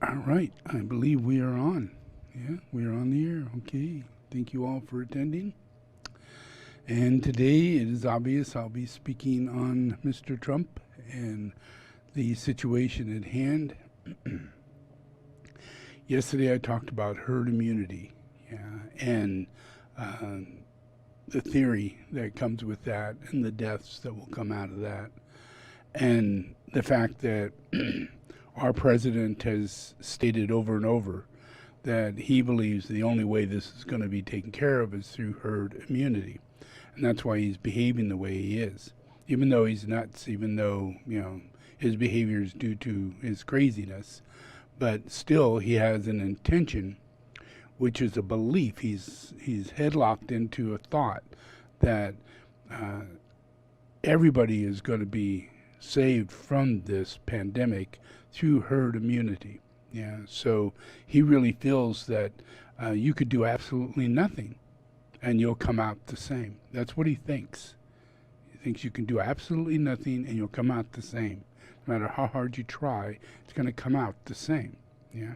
All right, I believe we are on. Yeah, we are on the air. Okay, thank you all for attending. And today it is obvious I'll be speaking on Mr. Trump and the situation at hand. Yesterday I talked about herd immunity, yeah, and uh, the theory that comes with that and the deaths that will come out of that. And the fact that our president has stated over and over that he believes the only way this is going to be taken care of is through herd immunity. And that's why he's behaving the way he is. Even though he's nuts, even though, his behavior is due to his craziness, but still he has an intention, which is a belief. He's headlocked into a thought that uh, everybody is going to be saved from this pandemic through herd immunity. Yeah, so he really feels that you could do absolutely nothing and you'll come out the same. That's what he thinks. He thinks you can do absolutely nothing and you'll come out the same. No matter how hard you try, it's going to come out the same. Yeah.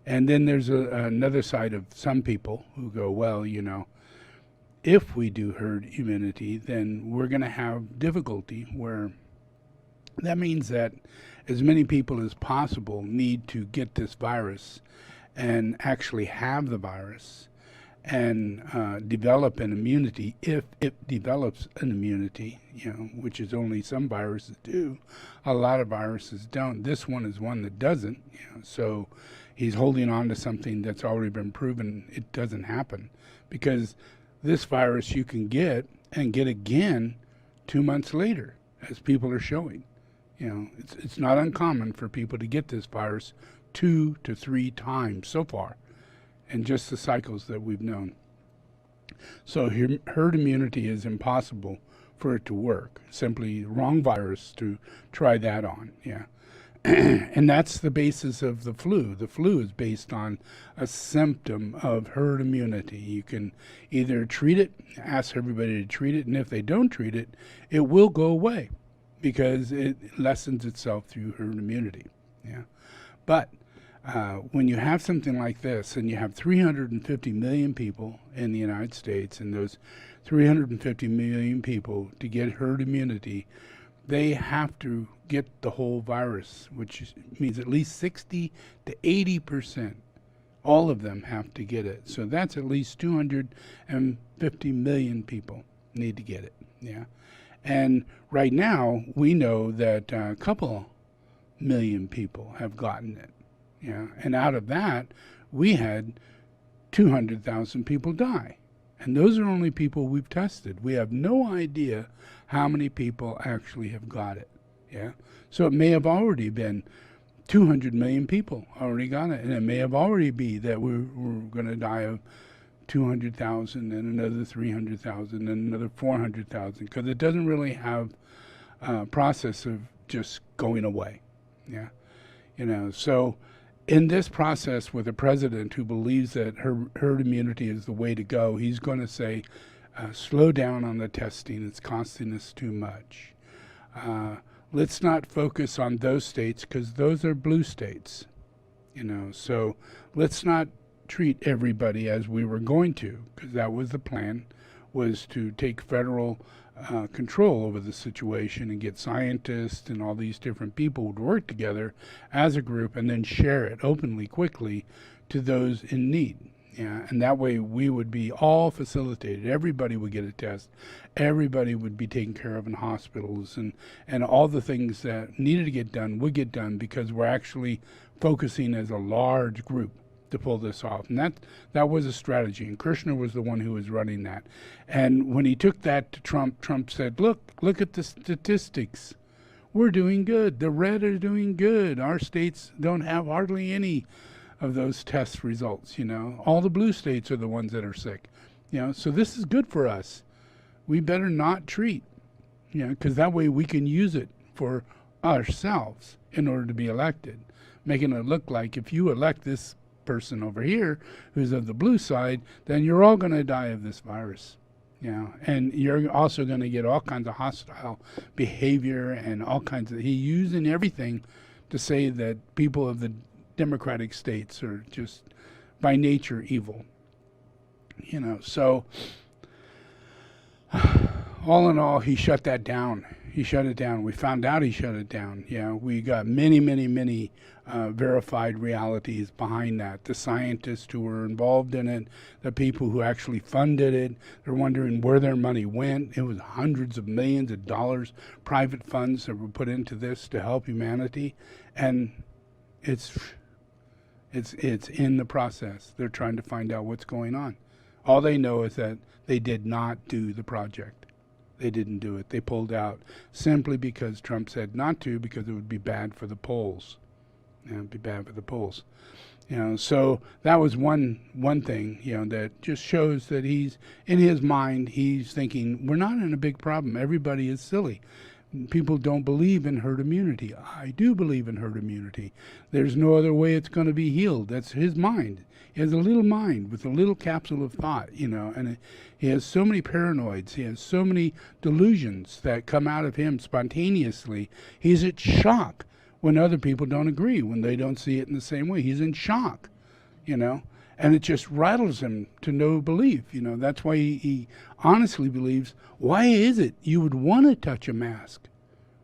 And then there's another side of some people who go, well, if we do herd immunity, then we're going to have difficulty where that means that as many people as possible need to get this virus and actually have the virus and develop an immunity, if it develops an immunity, which is only some viruses do. A lot of viruses don't. This one is one that doesn't. So he's holding on to something that's already been proven it doesn't happen, because this virus you can get and get again 2 months later, as people are showing. It's not uncommon for people to get this virus 2 to 3 times so far in just the cycles that we've known. So herd immunity is impossible for it to work. Simply wrong virus to try that on. Yeah. And that's the basis of the flu. The flu is based on a symptom of herd immunity. You can either treat it, ask everybody to treat it, and if they don't treat it, it will go away because it lessens itself through herd immunity. Yeah. But when you have something like this and you have 350 million people in the United States, and those 350 million people, to get herd immunity, they have to get the whole virus, which means at least 60 to 80%. All of them have to get it. So that's at least 250 million people need to get it. Yeah. And right now, we know that a couple million people have gotten it. Yeah. And out of that, we had 200,000 people die. And those are only people we've tested. We have no idea how many people actually have got it. Yeah. So it may have already been 200 million people already got it. And it may have already be that we're going to die of 200,000 and another 300,000 and another 400,000, because it doesn't really have a process of just going away. Yeah. So in this process with a president who believes that herd immunity is the way to go, he's going to say, slow down on the testing. It's costing us too much. Let's not focus on those states because those are blue states. So let's not treat everybody as we were going to, because that was the plan, was to take federal control over the situation and get scientists and all these different people to work together as a group and then share it openly, quickly to those in need. Yeah, and that way we would be all facilitated. Everybody would get a test. Everybody would be taken care of in hospitals, and all the things that needed to get done would get done, because we're actually focusing as a large group to pull this off. And that was a strategy, and Krishna was the one who was running that. And when he took that to Trump, Trump said, look at the statistics. We're doing good. The red are doing good. Our states don't have hardly any of those test results. All the blue states are the ones that are sick. So this is good for us. We better not treat, because that way we can use it for ourselves in order to be elected, making it look like if you elect this person over here who's of the blue side, then you're all going to die of this virus. And you're also going to get all kinds of hostile behavior and all kinds of, he using everything to say that people of the democratic states are just by nature evil. So all in all, he shut that down. He shut it down. We found out he shut it down. We got many, many, many verified realities behind that. The scientists who were involved in it, the people who actually funded it, they're wondering where their money went. It was hundreds of millions of dollars, private funds that were put into this to help humanity. And it's in the process. They're trying to find out what's going on. All they know is that they did not do the project. They didn't do it. They pulled out simply because Trump said not to, because it would be bad for the polls. It would be bad for the polls. So that was one thing, that just shows that he's, in his mind, he's thinking, we're not in a big problem. Everybody is silly. People don't believe in herd immunity. I do believe in herd immunity. There's no other way it's going to be healed. That's his mind. He has a little mind with a little capsule of thought, and he has so many paranoids. He has so many delusions that come out of him spontaneously. He's at shock when other people don't agree, when they don't see it in the same way. He's in shock, and it just rattles him to no belief. That's why he honestly believes, why is it you would want to touch a mask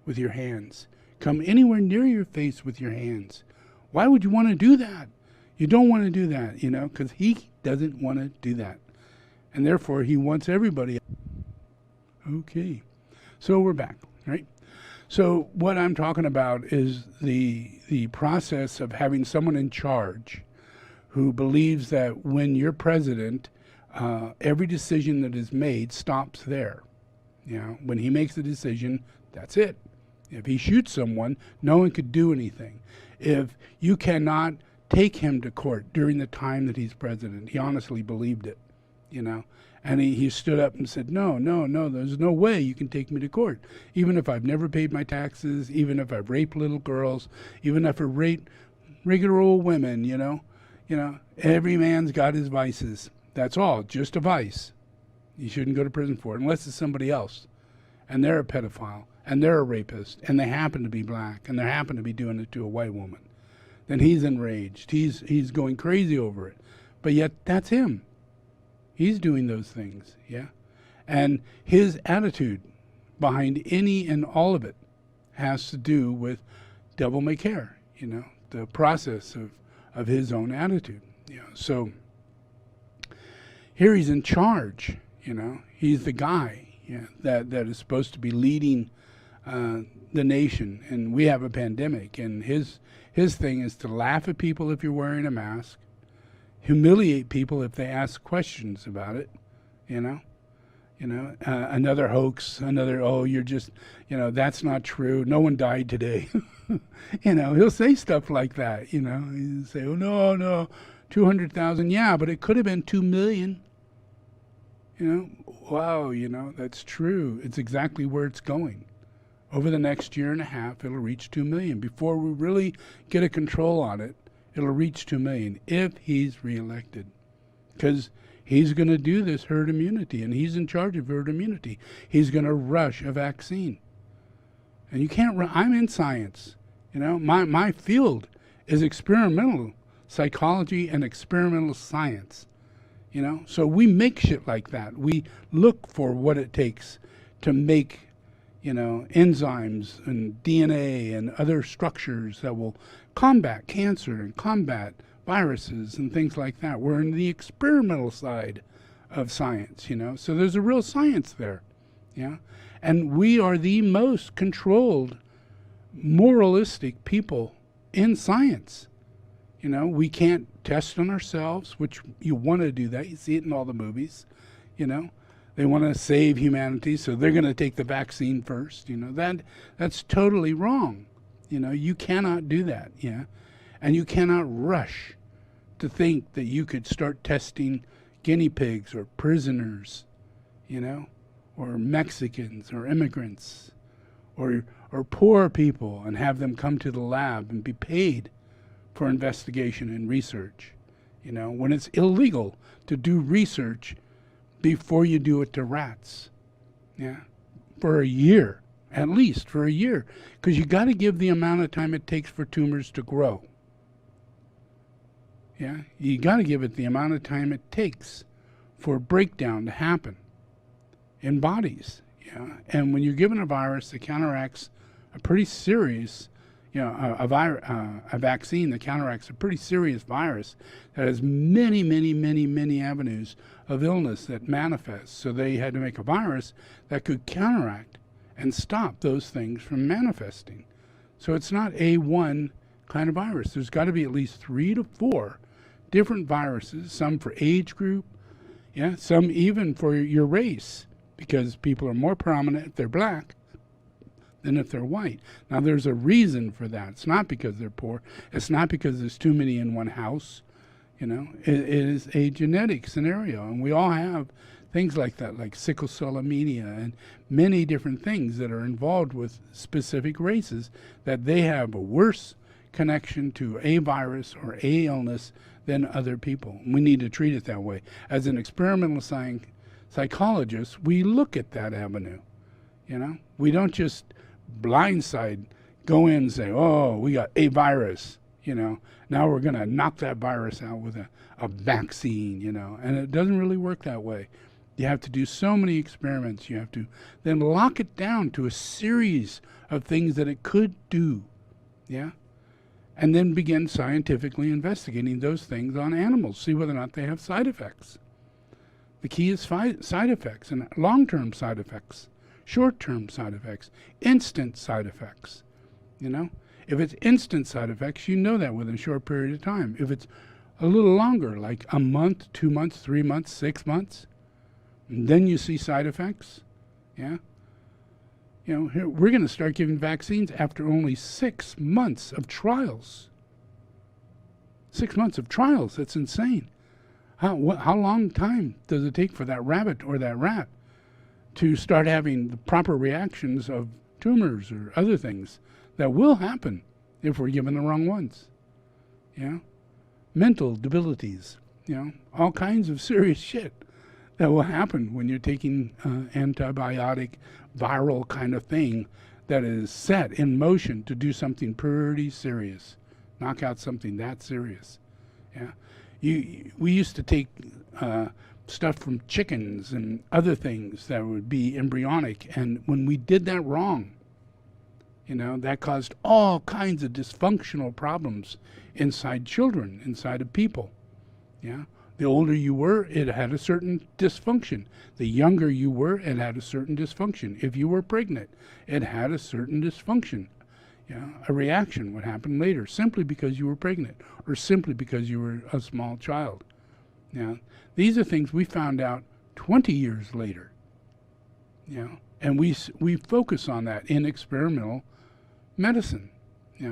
with your hands? Come anywhere near your face with your hands. Why would you want to do that? You don't want to do that, because he doesn't want to do that. And therefore, he wants everybody. Okay. So we're back, right? So what I'm talking about is the process of having someone in charge who believes that when you're president, every decision that is made stops there. When he makes a decision, that's it. If he shoots someone, no one could do anything. If you cannot take him to court during the time that he's president, he honestly believed it, and he stood up and said, no, there's no way you can take me to court. Even if I've never paid my taxes, even if I've raped little girls, even if I raped regular old women, every man's got his vices. That's all, just a vice. You shouldn't go to prison for it unless it's somebody else. And they're a pedophile, and they're a rapist, and they happen to be black, and they happen to be doing it to a white woman. Then he's enraged. He's going crazy over it. But yet that's him. He's doing those things, And his attitude behind any and all of it has to do with devil may care, the process of his own attitude. So here he's in charge, He's the guy that is supposed to be leading the nation. And we have a pandemic, and his thing is to laugh at people if you're wearing a mask, humiliate people if they ask questions about it, another hoax, you're just, that's not true. No one died today. He'll say stuff like that, He'll say, oh, no, 200,000. Yeah, but it could have been 2 million. Wow, that's true. It's exactly where it's going. Over the next year and a half, it'll reach 2 million. Before we really get a control on it, it'll reach 2 million if he's reelected. Because he's going to do this herd immunity, and he's in charge of herd immunity. He's going to rush a vaccine. And you can't I'm in science. My field is experimental psychology and experimental science. So we make shit like that. We look for what it takes to make enzymes and DNA and other structures that will combat cancer and combat viruses and things like that. We're in the experimental side of science, So there's a real science there, And we are the most controlled, moralistic people in science. We can't test on ourselves, which you want to do that. You see it in all the movies, They want to save humanity, so they're going to take the vaccine first. That's totally wrong. You cannot do that. And you cannot rush to think that you could start testing guinea pigs or prisoners, or Mexicans or immigrants or poor people and have them come to the lab and be paid for investigation and research. When it's illegal to do research before you do it to rats, for a year, at least for a year, because you got to give the amount of time it takes for tumors to grow. Yeah, you got to give it the amount of time it takes for breakdown to happen in bodies. Yeah, and when you're given a virus that counteracts a pretty serious, a vaccine that counteracts a pretty serious virus that has many, many, many, many avenues of illness that manifests. So they had to make a virus that could counteract and stop those things from manifesting. So it's not a one kind of virus. There's got to be at least 3 to 4 different viruses, some for age group, yeah, some even for your race, because people are more prominent if they're black than if they're white. Now, there's a reason for that. It's not because they're poor. It's not because there's too many in one house. It is a genetic scenario, and we all have things like that, like sickle cell anemia and many different things that are involved with specific races that they have a worse connection to a virus or a illness than other people. We need to treat it that way. As an experimental psychologist, we look at that avenue. We don't just blindside go in and say, oh, we got a virus, now we're going to knock that virus out with a vaccine, and it doesn't really work that way. You have to do so many experiments. You have to then lock it down to a series of things that it could do, yeah? And then begin scientifically investigating those things on animals, see whether or not they have side effects. The key is side effects and long-term side effects, short-term side effects, instant side effects. If it's instant side effects, you know that within a short period of time. If it's a little longer, like a month, 2 months, 3 months, 6 months, and then you see side effects, yeah? Here, we're going to start giving vaccines after only 6 months of trials. 6 months of trials, that's insane. How long time does it take for that rabbit or that rat to start having the proper reactions of tumors or other things that will happen if we're given the wrong ones? Mental debilities, all kinds of serious shit that will happen when you're taking antibiotic viral kind of thing that is set in motion to do something pretty serious, knock out something that serious. Yeah, we used to take stuff from chickens and other things that would be embryonic, and when we did that wrong, that caused all kinds of dysfunctional problems inside children, inside of people. Yeah. The older you were, it had a certain dysfunction. The younger you were, it had a certain dysfunction. If you were pregnant, it had a certain dysfunction. A reaction would happen later simply because you were pregnant or simply because you were a small child. These are things we found out 20 years later. And we focus on that in experimental medicine.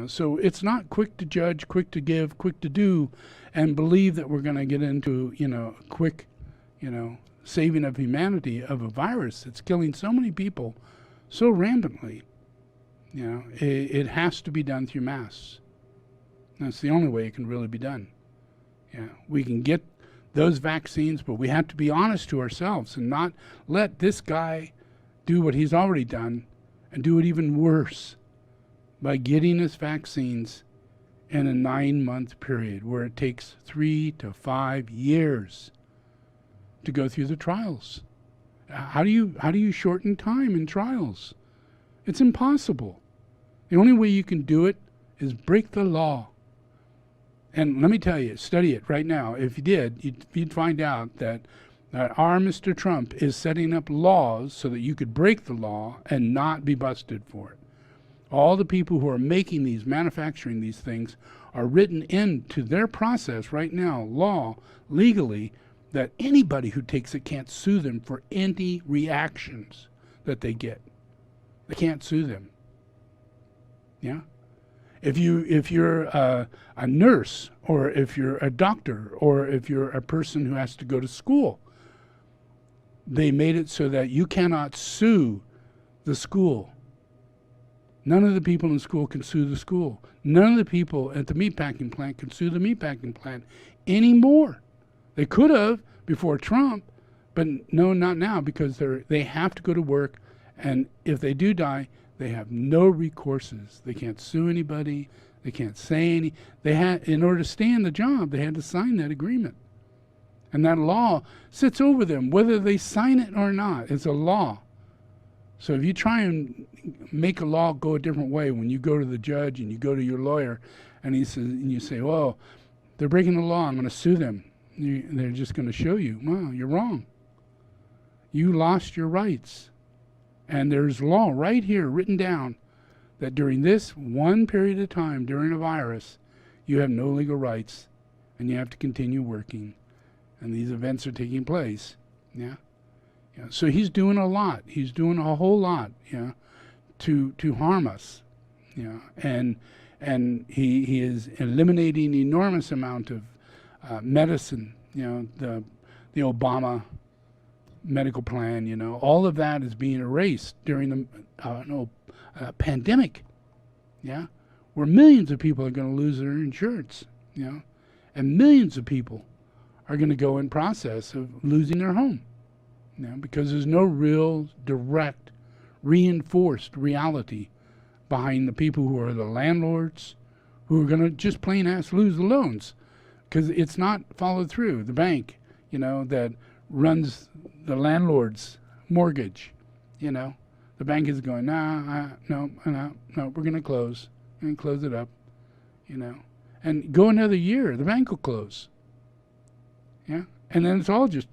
So it's not quick to judge, quick to give, quick to do, and believe that we're going to get into, a quick, saving of humanity of a virus that's killing so many people so rampantly. It has to be done through mass. That's the only way it can really be done. We can get those vaccines, but we have to be honest to ourselves and not let this guy do what he's already done and do it even worse by getting us vaccines in a 9-month period where it takes 3 to 5 years to go through the trials. How do you shorten time in trials? It's impossible. The only way you can do it is break the law. And let me tell you, study it right now. If you did, you'd find out that our Mr. Trump is setting up laws so that you could break the law and not be busted for it. All the people who are making these, manufacturing these things, are written into their process right now, law, legally, that anybody who takes it can't sue them for any reactions that they get. They can't sue them. Yeah? If you're a nurse, or if you're a doctor, or if you're a person who has to go to school, they made it so that you cannot sue the school. None of the people in school can sue the school. None of the people at the meatpacking plant can sue the meatpacking plant anymore. They could have before Trump, but no, not now, because they have to go to work, and if they do die, they have no recourses. They can't sue anybody. They can't say any. They had, in order to stay in the job, they had to sign that agreement. And that law sits over them, whether they sign it or not. It's a law. So if you try and make a law go a different way, when you go to the judge and you go to your lawyer, and he says, and you say, "Well, they're breaking the law. I'm going to sue them." They're just going to show you, "Well, you're wrong. You lost your rights." And there's law right here written down that during this one period of time, during a virus, you have no legal rights, and you have to continue working. And these events are taking place. Yeah. So he's doing a lot. He's doing a whole lot, to harm us. And he is eliminating an enormous amount of medicine. The Obama medical plan. All of that is being erased during the pandemic. Yeah, where millions of people are going to lose their insurance. And millions of people are going to go in process of losing their home, because there's no real direct, reinforced reality behind the people who are the landlords, who are going to just plain ass lose the loans, because it's not followed through. The bank, that runs the landlord's mortgage, the bank is going, no, we're going to close and close it up, and go another year, the bank will close. Yeah, and then it's all just,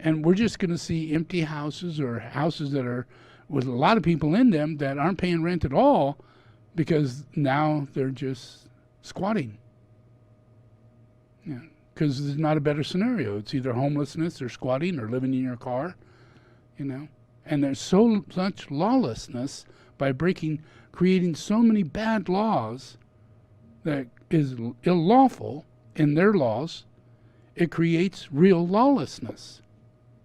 and we're just going to see empty houses, or houses that are with a lot of people in them that aren't paying rent at all, because now they're just squatting. Yeah, because there's not a better scenario. It's either homelessness or squatting or living in your car, and there's so much lawlessness by creating so many bad laws that is unlawful. In their laws, it creates real lawlessness.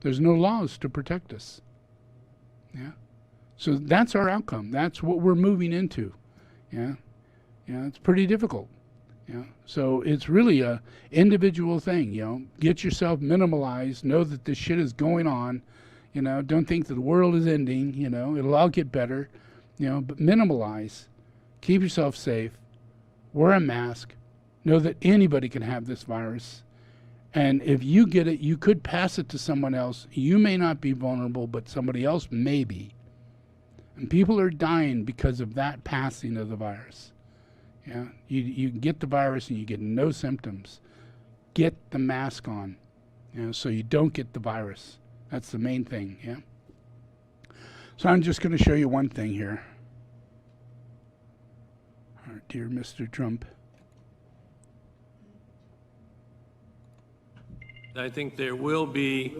There's no laws to protect us. Yeah. So that's our outcome. That's what we're moving into. Yeah. It's pretty difficult. Yeah. So it's really a individual thing, Get yourself minimalized, know that this shit is going on, don't think that the world is ending, it'll all get better, but minimalize. Keep yourself safe. Wear a mask. Know that anybody can have this virus. And if you get it, you could pass it to someone else. You may not be vulnerable, but somebody else may be. And people are dying because of that passing of the virus. Yeah, you get the virus and you get no symptoms. Get the mask on, so you don't get the virus. That's the main thing, yeah? So I'm just going to show you one thing here. Our dear Mr. Trump. I think there will be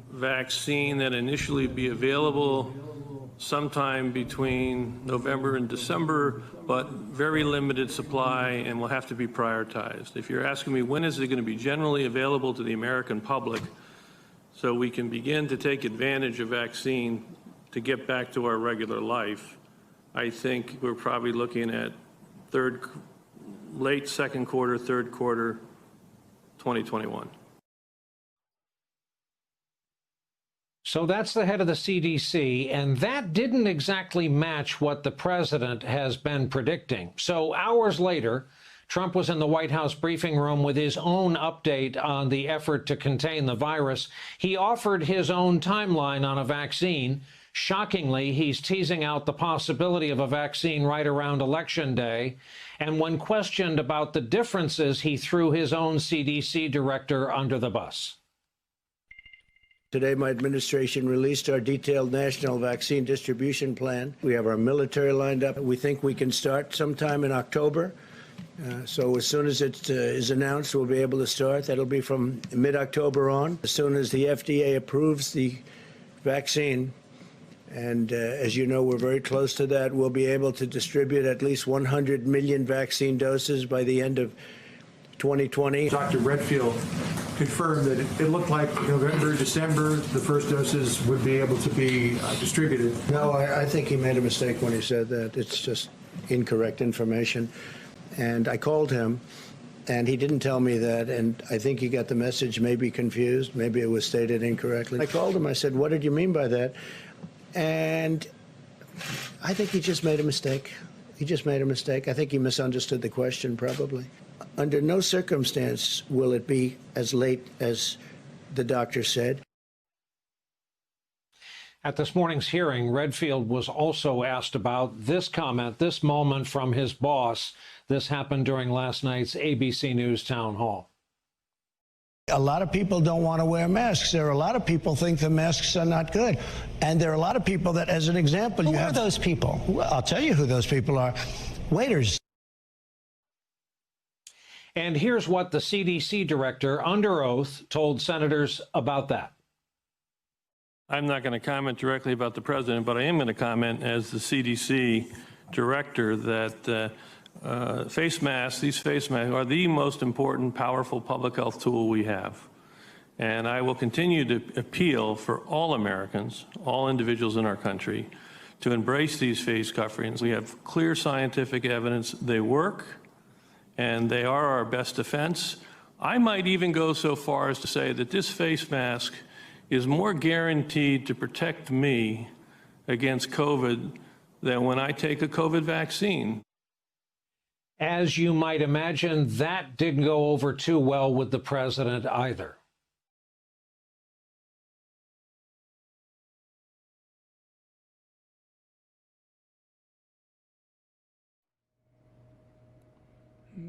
vaccine that initially be available sometime between November and December, but very limited supply and will have to be prioritized. If you're asking me when is it going to be generally available to the American public so we can begin to take advantage of vaccine to get back to our regular life, I think we're probably looking at late second quarter, third quarter, 2021. So that's the head of the CDC, and that didn't exactly match what the president has been predicting. So hours later, Trump was in the White House briefing room with his own update on the effort to contain the virus. He offered his own timeline on a vaccine. Shockingly, he's teasing out the possibility of a vaccine right around Election Day. And when questioned about the differences, he threw his own CDC director under the bus. Today, my administration released our detailed national vaccine distribution plan. We have our military lined up. We think we can start sometime in October. So as soon as it is announced, we'll be able to start. That'll be from mid-October on. As soon as the FDA approves the vaccine, and as you know, we're very close to that, we'll be able to distribute at least 100 million vaccine doses by the end of 2020. Dr. Redfield confirmed that it looked like November, December, the first doses would be able to be distributed. No, I think he made a mistake when he said that. It's just incorrect information. And I called him, and he didn't tell me that, and I think he got the message maybe confused. Maybe it was stated incorrectly. I called him. I said, what did you mean by that? And I think he just made a mistake. He just made a mistake. I think he misunderstood the question, probably. Under no circumstance will it be as late as the doctor said. At this morning's hearing, Redfield was also asked about this comment, this moment from his boss. This happened during last night's ABC News town hall. A lot of people don't want to wear masks. There are a lot of people think the masks are not good. And there are a lot of people that, as an example, Who are those people? Well, I'll tell you who those people are. Waiters. And here's what the CDC director, under oath, told senators about that. I'm not going to comment directly about the president, but I am going to comment as the CDC director that face masks, these face masks are the most important, powerful public health tool we have. And I will continue to appeal for all Americans, all individuals in our country, to embrace these face coverings. We have clear scientific evidence they work, and they are our best defense. I might even go so far as to say that this face mask is more guaranteed to protect me against COVID than when I take a COVID vaccine. As you might imagine, that didn't go over too well with the president either.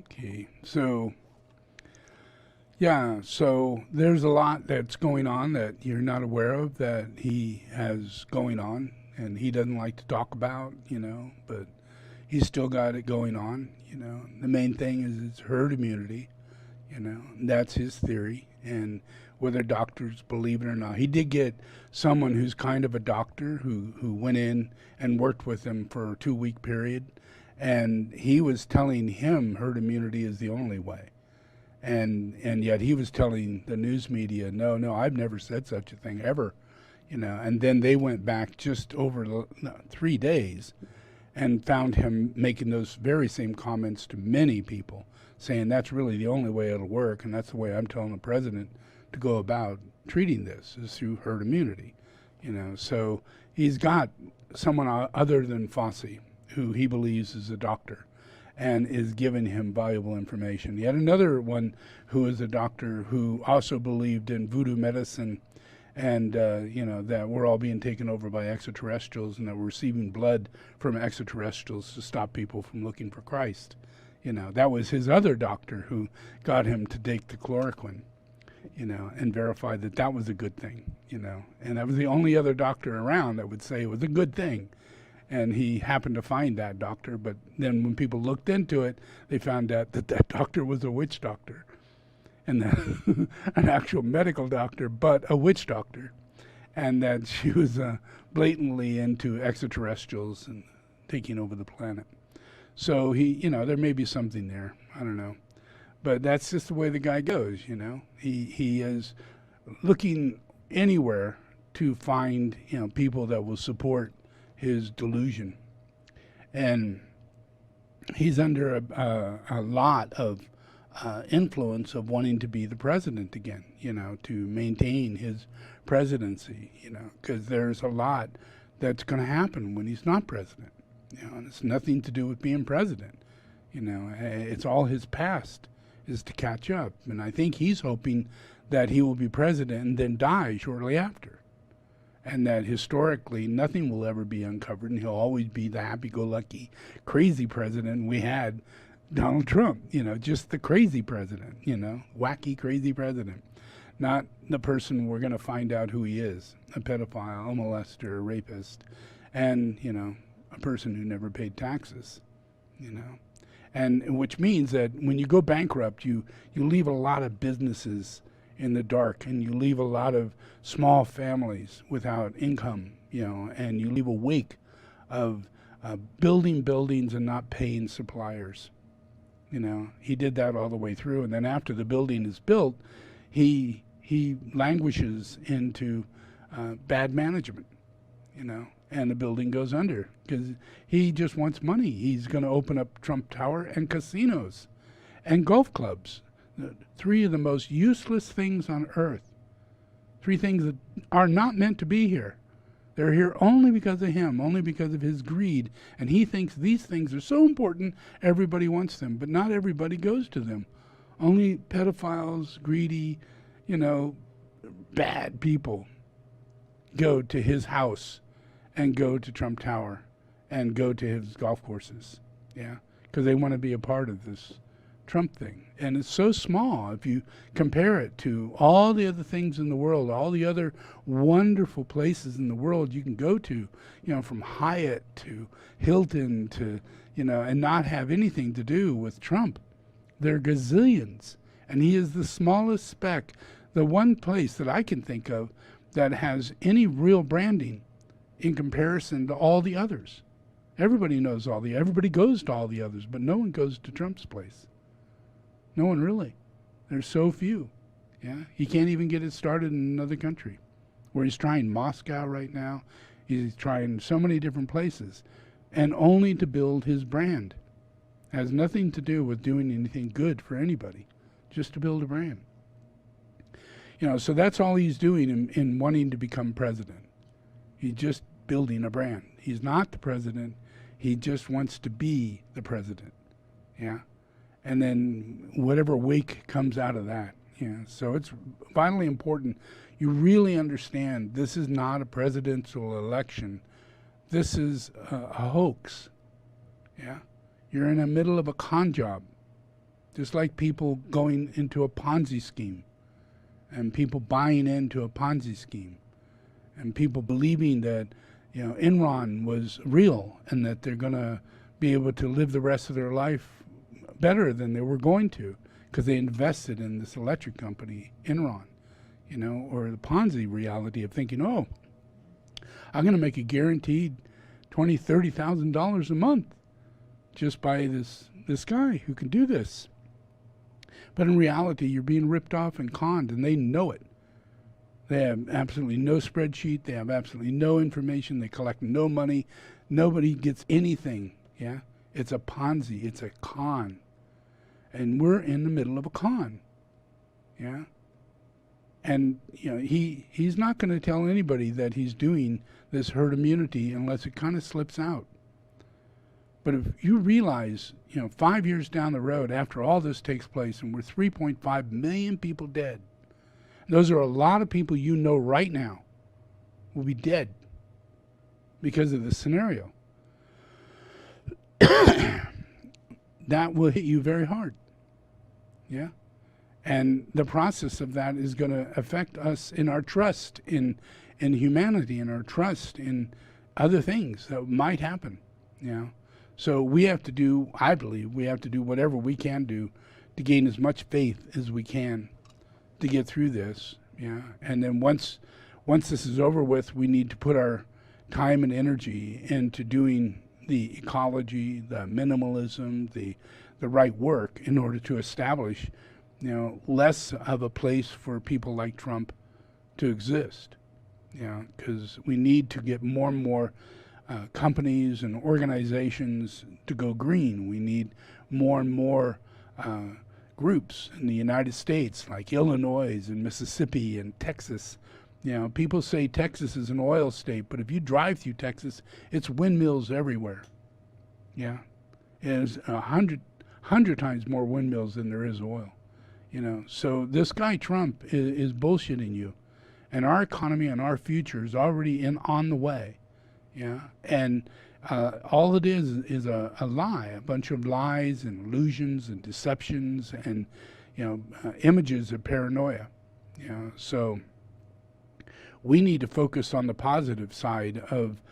Okay, so yeah, so there's a lot that's going on that you're not aware of that he has going on, and he doesn't like to talk about, but he's still got it going on, The main thing is it's herd immunity, That's his theory, and whether doctors believe it or not. He did get someone who's kind of a doctor who went in and worked with him for a 2-week period, and he was telling him herd immunity is the only way. And yet he was telling the news media, no, I've never said such a thing ever, And then they went back just over 3 days and found him making those very same comments to many people, saying that's really the only way it'll work, and that's the way I'm telling the president to go about treating this, is through herd immunity. So he's got someone other than Fauci, who he believes is a doctor, and is giving him valuable information. Yet another one who is a doctor who also believed in voodoo medicine, and that we're all being taken over by extraterrestrials, and that we're receiving blood from extraterrestrials to stop people from looking for Christ. That was his other doctor who got him to take the chloroquine, and verify that that was a good thing, And that was the only other doctor around that would say it was a good thing. And he happened to find that doctor, but then when people looked into it, they found out that that doctor was a witch doctor, and that an actual medical doctor, but a witch doctor, and that she was blatantly into extraterrestrials and taking over the planet. So he, there may be something there. I don't know, but that's just the way the guy goes. He is looking anywhere to find people that will support his delusion, and he's under a lot of influence of wanting to be the president again, to maintain his presidency, because there's a lot that's going to happen when he's not president, and it's nothing to do with being president, it's all his past is to catch up, and I think he's hoping that he will be president and then die shortly after. And that historically nothing will ever be uncovered, and he'll always be the happy-go-lucky, crazy president. We had Donald Trump, just the crazy president, wacky, crazy president. Not the person we're going to find out who he is, a pedophile, a molester, a rapist, and, a person who never paid taxes, And which means that when you go bankrupt, you leave a lot of businesses in the dark, and you leave a lot of small families without income, and you leave a wake of building buildings and not paying suppliers. He did that all the way through, and then after the building is built, he languishes into bad management, and the building goes under because he just wants money. He's going to open up Trump Tower and casinos and golf clubs. 3 of the most useless things on earth. 3 things that are not meant to be here. They're here only because of him, only because of his greed. And he thinks these things are so important, everybody wants them. But not everybody goes to them. Only pedophiles, greedy, bad people go to his house and go to Trump Tower and go to his golf courses. Yeah, because they want to be a part of this Trump thing. And it's so small if you compare it to all the other things in the world, all the other wonderful places in the world you can go to, from Hyatt to Hilton to, and not have anything to do with Trump. There are gazillions. And he is the smallest speck, the one place that I can think of that has any real branding in comparison to all the others. Everybody knows everybody goes to all the others, but no one goes to Trump's place. No one really. There's so few. Yeah, he can't even get it started in another country. Where he's trying Moscow right now. He's trying so many different places, and only to build his brand. Has nothing to do with doing anything good for anybody, just to build a brand. So that's all he's doing in wanting to become president. He's just building a brand. He's not the president. He just wants to be the president. Yeah. And then whatever wake comes out of that. Yeah. So it's vitally important you really understand this is not a presidential election. This is a hoax. Yeah. You're in the middle of a con job. Just like people going into a Ponzi scheme and people buying into a Ponzi scheme and people believing that, Enron was real and that they're going to be able to live the rest of their life better than they were going to because they invested in this electric company, Enron, or the Ponzi reality of thinking, oh, I'm going to make a guaranteed $20,000, $30,000 a month just by this guy who can do this. But in reality, you're being ripped off and conned, and they know it. They have absolutely no spreadsheet. They have absolutely no information. They collect no money. Nobody gets anything. Yeah, it's a Ponzi. It's a con. And we're in the middle of a con. Yeah. And, he's not going to tell anybody that he's doing this herd immunity unless it kind of slips out. But if you realize, 5 years down the road after all this takes place and we're 3.5 million people dead, those are a lot of people right now will be dead because of this scenario. That will hit you very hard. Yeah. And the process of that is going to affect us in our trust in humanity and our trust in other things that might happen. So we have to do, I believe, whatever we can do to gain as much faith as we can to get through this. Yeah. And then once this is over with, we need to put our time and energy into doing the ecology, the minimalism, the right work in order to establish, less of a place for people like Trump to exist. Because we need to get more and more companies and organizations to go green. We need more and more groups in the United States, like Illinois and Mississippi and Texas. People say Texas is an oil state, but if you drive through Texas, it's windmills everywhere. Yeah, there's 100 times more windmills than there is oil. So this guy Trump is bullshitting you, and our economy and our future is already on the way. Yeah, and all it is a lie, a bunch of lies and illusions and deceptions and images of paranoia. So we need to focus on the positive side of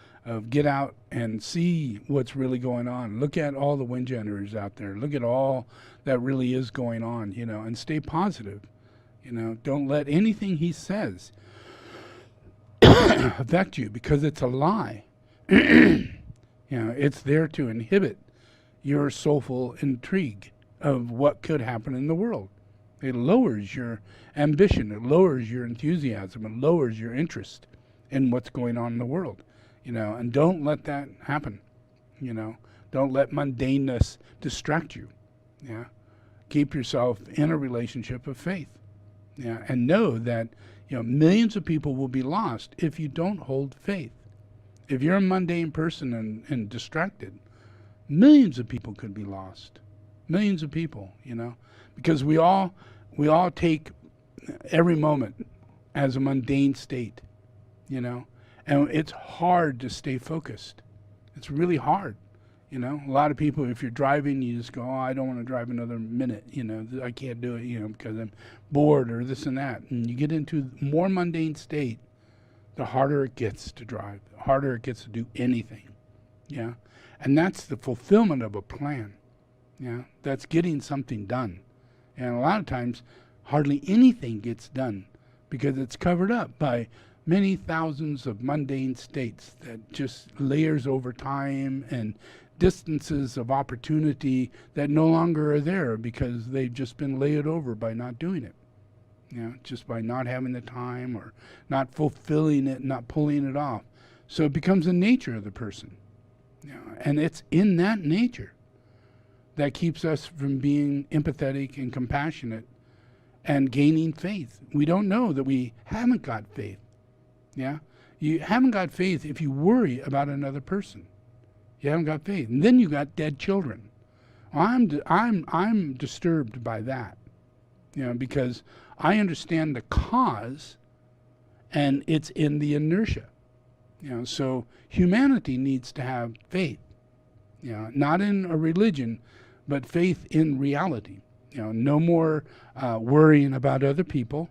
get out and see what's really going on. Look at all the wind generators out there. Look at all that really is going on, and stay positive. Don't let anything he says affect you because it's a lie. It's there to inhibit your soulful intrigue of what could happen in the world. It lowers your ambition. It lowers your enthusiasm. It lowers your interest in what's going on in the world. And don't let that happen. Don't let mundaneness distract you. Yeah. Keep yourself in a relationship of faith. Yeah. And know that, millions of people will be lost if you don't hold faith. If you're a mundane person and distracted, millions of people could be lost. Millions of people, because we all take every moment as a mundane state, and it's hard to stay focused. It's really hard. A lot of people, if you're driving, you just go, oh, I don't want to drive another minute. I can't do it, because I'm bored or this and that. And you get into a more mundane state, the harder it gets to drive, the harder it gets to do anything. Yeah. And that's the fulfillment of a plan. Yeah. That's getting something done. And a lot of times, hardly anything gets done because it's covered up by many thousands of mundane states that just layers over time and distances of opportunity that no longer are there because they've just been layered over by not doing it. Just by not having the time or not fulfilling it, not pulling it off. So it becomes the nature of the person. And it's in that nature that keeps us from being empathetic and compassionate and gaining faith. We don't know that we haven't got faith. Yeah? You haven't got faith if you worry about another person. You haven't got faith. And then you got dead children. I'm disturbed by that. Because I understand the cause and it's in the inertia. So humanity needs to have faith. Not in a religion, but faith in reality. No more worrying about other people,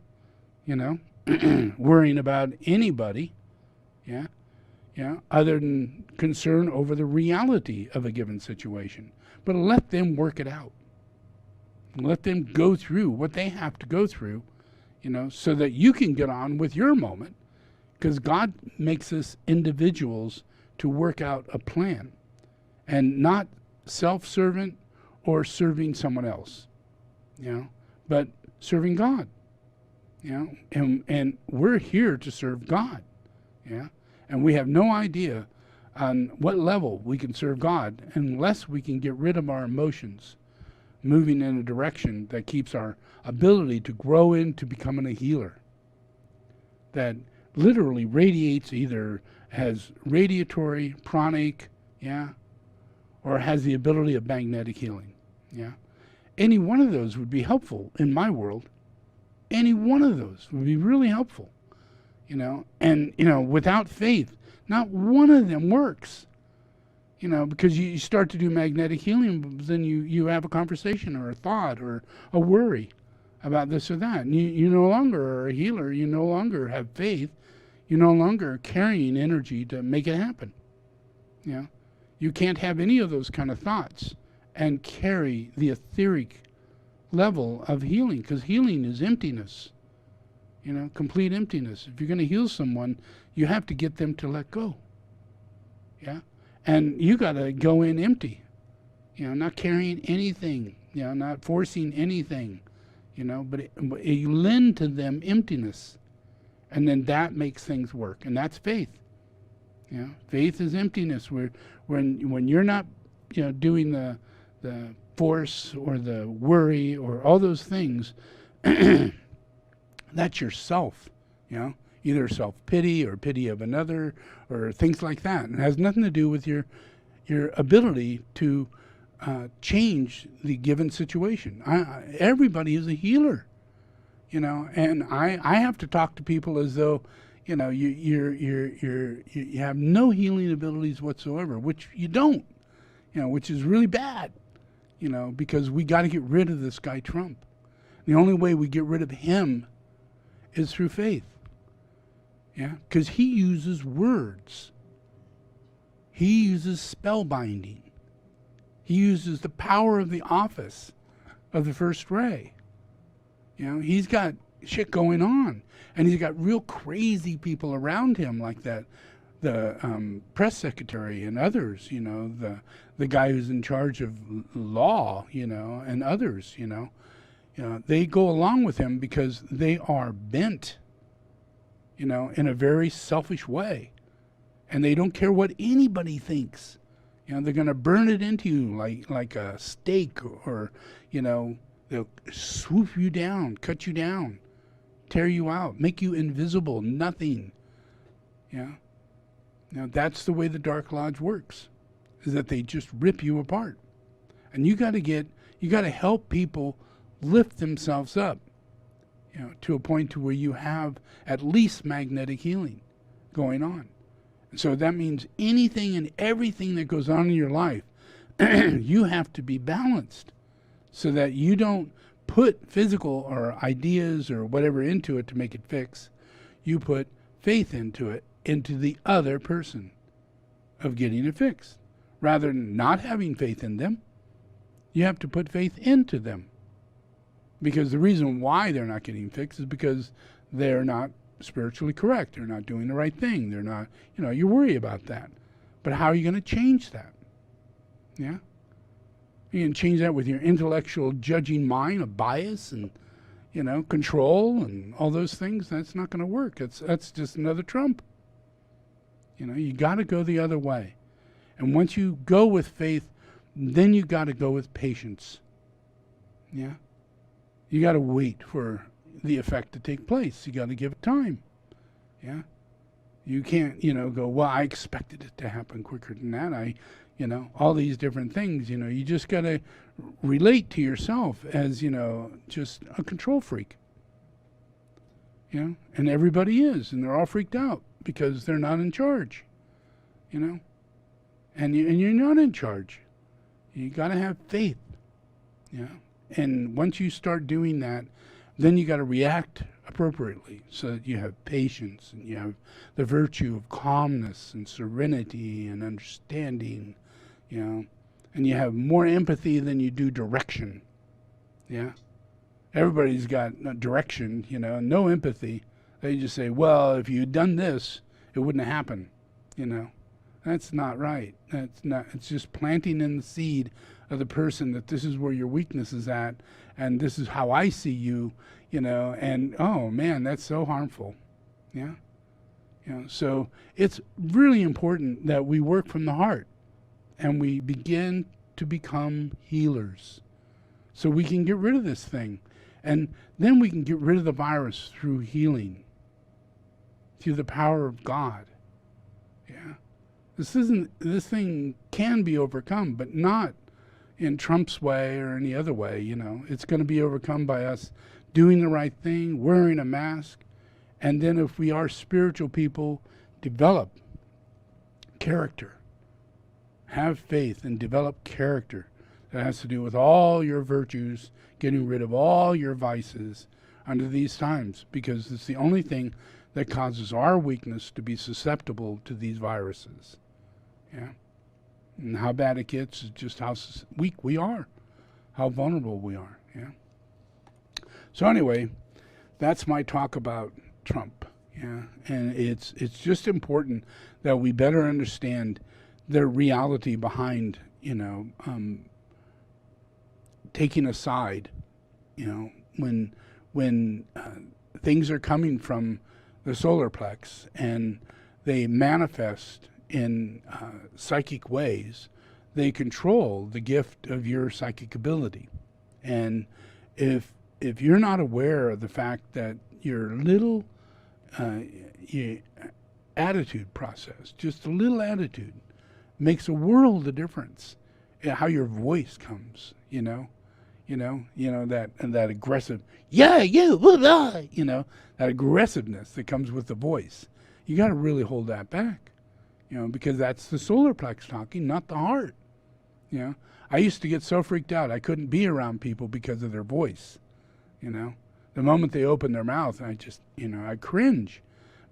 worrying about anybody, other than concern over the reality of a given situation. But let them work it out. Let them go through what they have to go through, so that you can get on with your moment, because God makes us individuals to work out a plan and not self-servant or serving someone else, but serving God, and we're here to serve God, and we have no idea on what level we can serve God unless we can get rid of our emotions, moving in a direction that keeps our ability to grow into becoming a healer that literally radiates, either has radiatory, pranic, or has the ability of magnetic healing. Any one of those would be helpful in my world. Any one of those would be really helpful, and without faith, not one of them works. Because you start to do magnetic healing, then you have a conversation or a thought or a worry about this or that. And you no longer are a healer. You no longer have faith. You no longer are carrying energy to make it happen. You can't have any of those kind of thoughts and carry the etheric level of healing, because healing is emptiness. Complete emptiness. If you're going to heal someone, you have to get them to let go. And you got to go in empty, not carrying anything, not forcing anything, but you lend to them emptiness. And then that makes things work. And that's faith. Faith is emptiness. When you're not, doing the force or the worry or all those things, that's yourself, either self-pity or pity of another or things like that. And it has nothing to do with your ability to change the given situation. Everybody is a healer, and I have to talk to people as though, you have no healing abilities whatsoever, which you don't, which is really bad, because we got to get rid of this guy Trump. The only way we get rid of him is through faith. Because he uses words. He uses spellbinding. He uses the power of the office of the first ray. He's got shit going on. And he's got real crazy people around him like that. The press secretary and others, the guy who's in charge of law, and others, they go along with him because they are bent, in a very selfish way. And they don't care what anybody thinks. They're going to burn it into you like a steak, or, they'll swoop you down, cut you down, tear you out, make you invisible, nothing. Now, that's the way the Dark Lodge works, is that they just rip you apart. And you got to help people lift themselves up, to a point to where you have at least magnetic healing going on. So that means anything and everything that goes on in your life, you have to be balanced so that you don't put physical or ideas or whatever into it to make it fix. You put faith into it, into the other person of getting it fixed. Rather than not having faith in them, you have to put faith into them. Because the reason why they're not getting fixed is because they're not spiritually correct. They're not doing the right thing. They're not, you worry about that. But how are you going to change that? Yeah? You can change that with your intellectual judging mind of bias and, control and all those things. That's not going to work. That's just another Trump. You got to go the other way. And once you go with faith, then you got to go with patience. Yeah? You got to wait for the effect to take place. You got to give it time. Yeah? You can't, go, well, I expected it to happen quicker than that. All these different things, you just got to relate to yourself as, just a control freak. And everybody is, and they're all freaked out because they're not in charge, and you're not in charge. You got to have faith, and once you start doing that, then you got to react appropriately so that you have patience and you have the virtue of calmness and serenity and understanding, and you have more empathy than you do direction. Yeah. Everybody's got direction, no empathy. They just say, well, if you'd done this, it wouldn't have happened, That's not right. It's just planting in the seed of the person that this is where your weakness is at, and this is how I see you, and oh man, that's so harmful. Yeah. So it's really important that we work from the heart and we begin to become healers so we can get rid of this thing. And then we can get rid of the virus through healing, through the power of God. Yeah. This thing can be overcome, but not in Trump's way or any other way, It's going to be overcome by us doing the right thing, wearing a mask, and then if we are spiritual people, develop character. Have faith and develop character. That has to do with all your virtues, getting rid of all your vices under these times, because it's the only thing that causes our weakness to be susceptible to these viruses. Yeah. And how bad it gets is just how weak we are, how vulnerable we are. Yeah. So anyway, that's my talk about Trump. Yeah. And it's just important that we better understand the reality behind, taking a side, when things are coming from the solar plex and they manifest in psychic ways, they control the gift of your psychic ability. And if you're not aware of the fact that your little attitude process, just a little attitude, makes a world of difference in how your voice comes, that aggressive, that aggressiveness that comes with the voice. You got to really hold that back. Because that's the solar plex talking, not the heart. I used to get so freaked out I couldn't be around people because of their voice. The moment they open their mouth, I just, I cringe.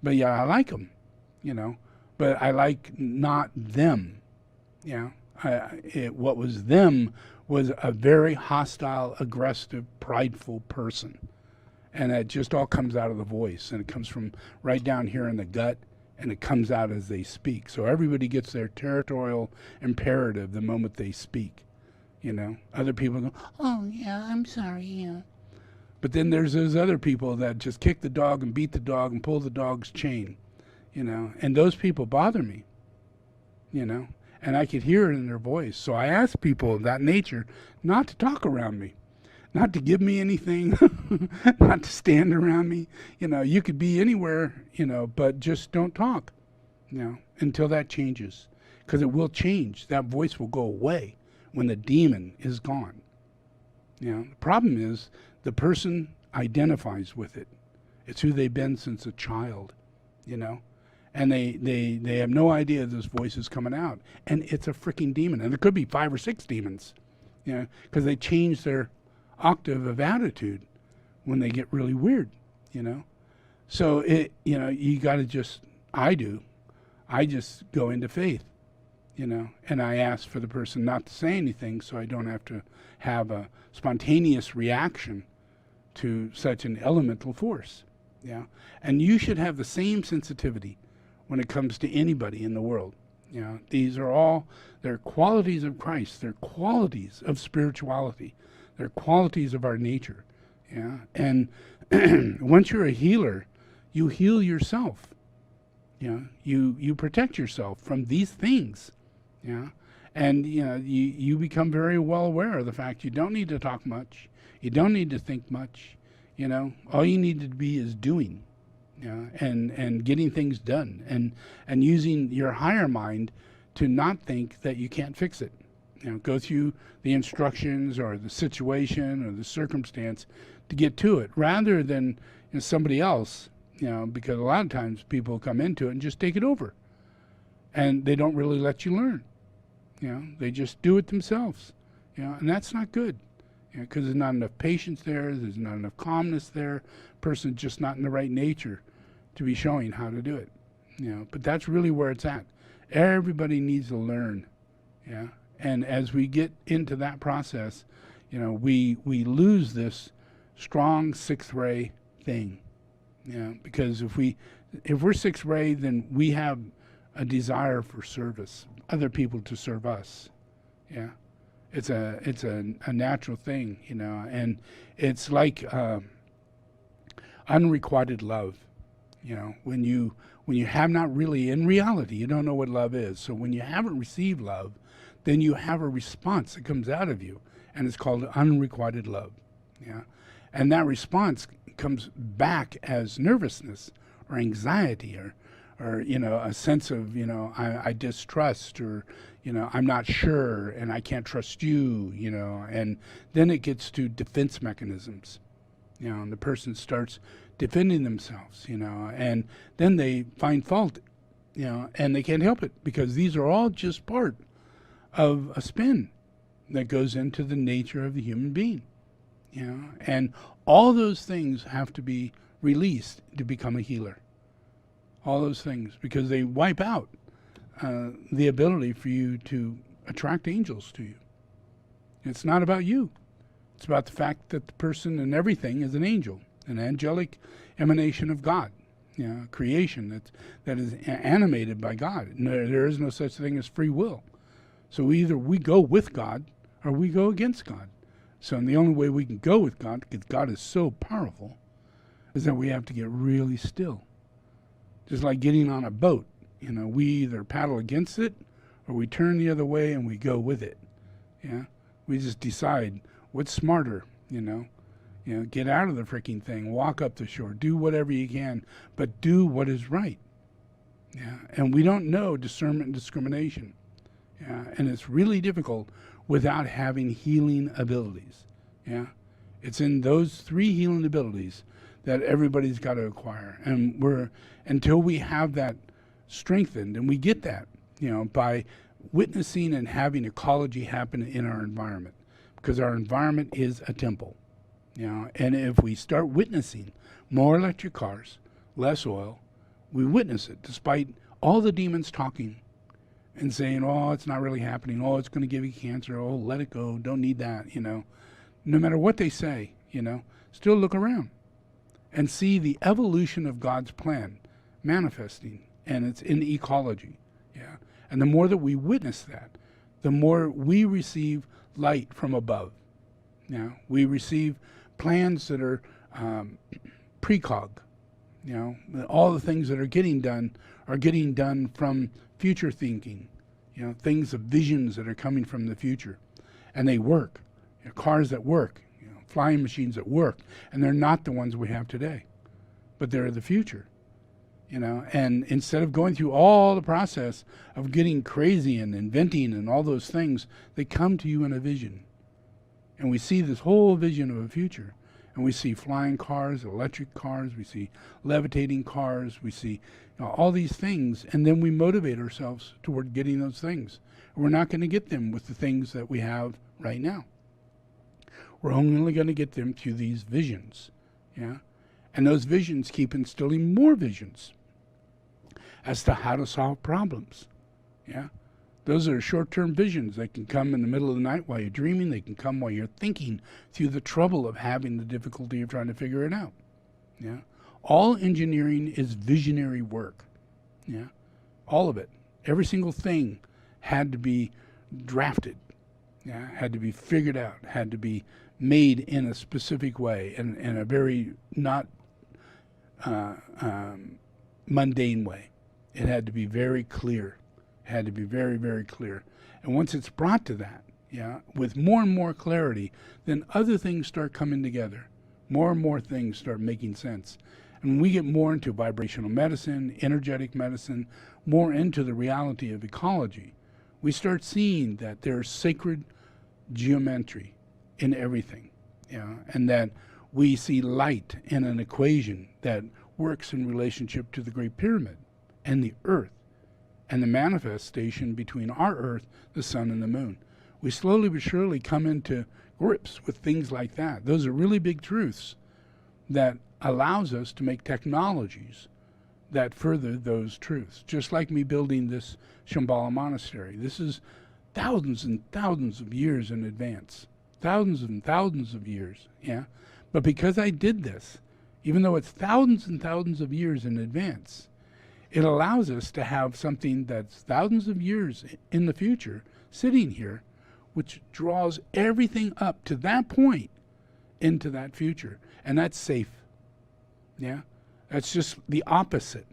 But yeah, I like them, but I like not them. What was them was a very hostile, aggressive, prideful person. And it just all comes out of the voice, and it comes from right down here in the gut, and it comes out as they speak. So everybody gets their territorial imperative the moment they speak. Other people go, oh yeah, I'm sorry, yeah. But then there's those other people that just kick the dog and beat the dog and pull the dog's chain, and those people bother me, and I could hear it in their voice. So I ask people of that nature not to talk around me, not to give me anything, not to stand around me. You could be anywhere, but just don't talk. until that changes, because it will change. That voice will go away when the demon is gone. The problem is the person identifies with it. It's who they've been since a child, and they have no idea this voice is coming out, and it's a freaking demon. And there could be 5 or 6 demons, because they change their octave of attitude when they get really weird, So you got to just, I just go into faith, and I ask for the person not to say anything, so I don't have to have a spontaneous reaction to such an elemental force. And you should have the same sensitivity when it comes to anybody in the world. These are all, they're qualities of Christ. They're qualities of spirituality. They're qualities of our nature. And once you're a healer, you heal yourself. You protect yourself from these things. And you become very well aware of the fact you don't need to talk much. You don't need to think much. All you need to be is doing, and getting things done, and using your higher mind to not think that you can't fix it. Go through the instructions or the situation or the circumstance to get to it, rather than somebody else, because a lot of times people come into it and just take it over, and they don't really let you learn. They just do it themselves, and that's not good. Because there's not enough patience there's not enough calmness there. Person's just not in the right nature to be showing how to do it. But that's really where it's at. Everybody needs to learn. And as we get into that process, we lose this strong 6th ray thing. Because if we're 6th ray, then we have a desire for service, other people to serve us. It's a natural thing, and it's like unrequited love. When you have not really, in reality, you don't know what love is. So when you haven't received love, then you have a response that comes out of you, and it's called unrequited love. And that response comes back as nervousness or anxiety or a sense of, I distrust, or, I'm not sure and I can't trust you, and then it gets to defense mechanisms, and the person starts defending themselves, and then they find fault, and they can't help it, because these are all just part of a spin that goes into the nature of the human being, and all those things have to be released to become a healer. All those things, because they wipe out the ability for you to attract angels to you. It's not about you. It's about the fact that the person and everything is an angel, an angelic emanation of God, creation that is animated by God. There is no such thing as free will. So either we go with God or we go against God. So the only way we can go with God, because God is so powerful, is that we have to get really still. Just like getting on a boat, we either paddle against it or we turn the other way and we go with it. We just decide what's smarter, get out of the freaking thing, walk up the shore, do whatever you can, but do what is right. And we don't know discernment and discrimination. And it's really difficult without having healing abilities. It's in those 3 healing abilities that everybody's got to acquire. And until we have that strengthened, and we get that, by witnessing and having ecology happen in our environment, because our environment is a temple. And if we start witnessing more electric cars, less oil, we witness it despite all the demons talking and saying, oh, it's not really happening. Oh, it's going to give you cancer. Oh, let it go. Don't need that, No matter what they say, still look around and see the evolution of God's plan manifesting, and it's in ecology. And the more that we witness that, the more we receive light from above. We receive plans that are precog. All the things that are getting done from future thinking. Things of visions that are coming from the future, and they work. Cars that work, flying machines that work, and they're not the ones we have today, but they're the future. you know, and instead of going through all the process of getting crazy and inventing and all those things, they come to you in a vision. And we see this whole vision of a future. And we see flying cars, electric cars, we see levitating cars, we see all these things, and then we motivate ourselves toward getting those things. We're not going to get them with the things that we have right now. We're only going to get them through these visions, yeah? And those visions keep instilling more visions as to how to solve problems, yeah? Those are short-term visions. They can come in the middle of the night while you're dreaming. They can come while you're thinking through the trouble of having the difficulty of trying to figure it out. Yeah, all engineering is visionary work. Yeah, all of it. Every single thing had to be drafted. Yeah, had to be figured out. Had to be made in a specific way, in a very not mundane way. It had to be very clear. Had to be very, very clear. And once it's brought to that, yeah, with more and more clarity, then other things start coming together. More and more things start making sense. And when we get more into vibrational medicine, energetic medicine, more into the reality of ecology, we start seeing that there's sacred geometry in everything, yeah, and that we see light in an equation that works in relationship to the Great Pyramid and the Earth, and the manifestation between our Earth, the Sun, and the Moon. We slowly but surely come into grips with things like that. Those are really big truths that allows us to make technologies that further those truths. Just like me building this Shambhala Monastery. This is thousands and thousands of years in advance. Thousands and thousands of years, yeah? But because I did this, even though it's thousands and thousands of years in advance, it allows us to have something that's thousands of years in the future sitting here, which draws everything up to that point into that future. And that's safe. Yeah? That's just the opposite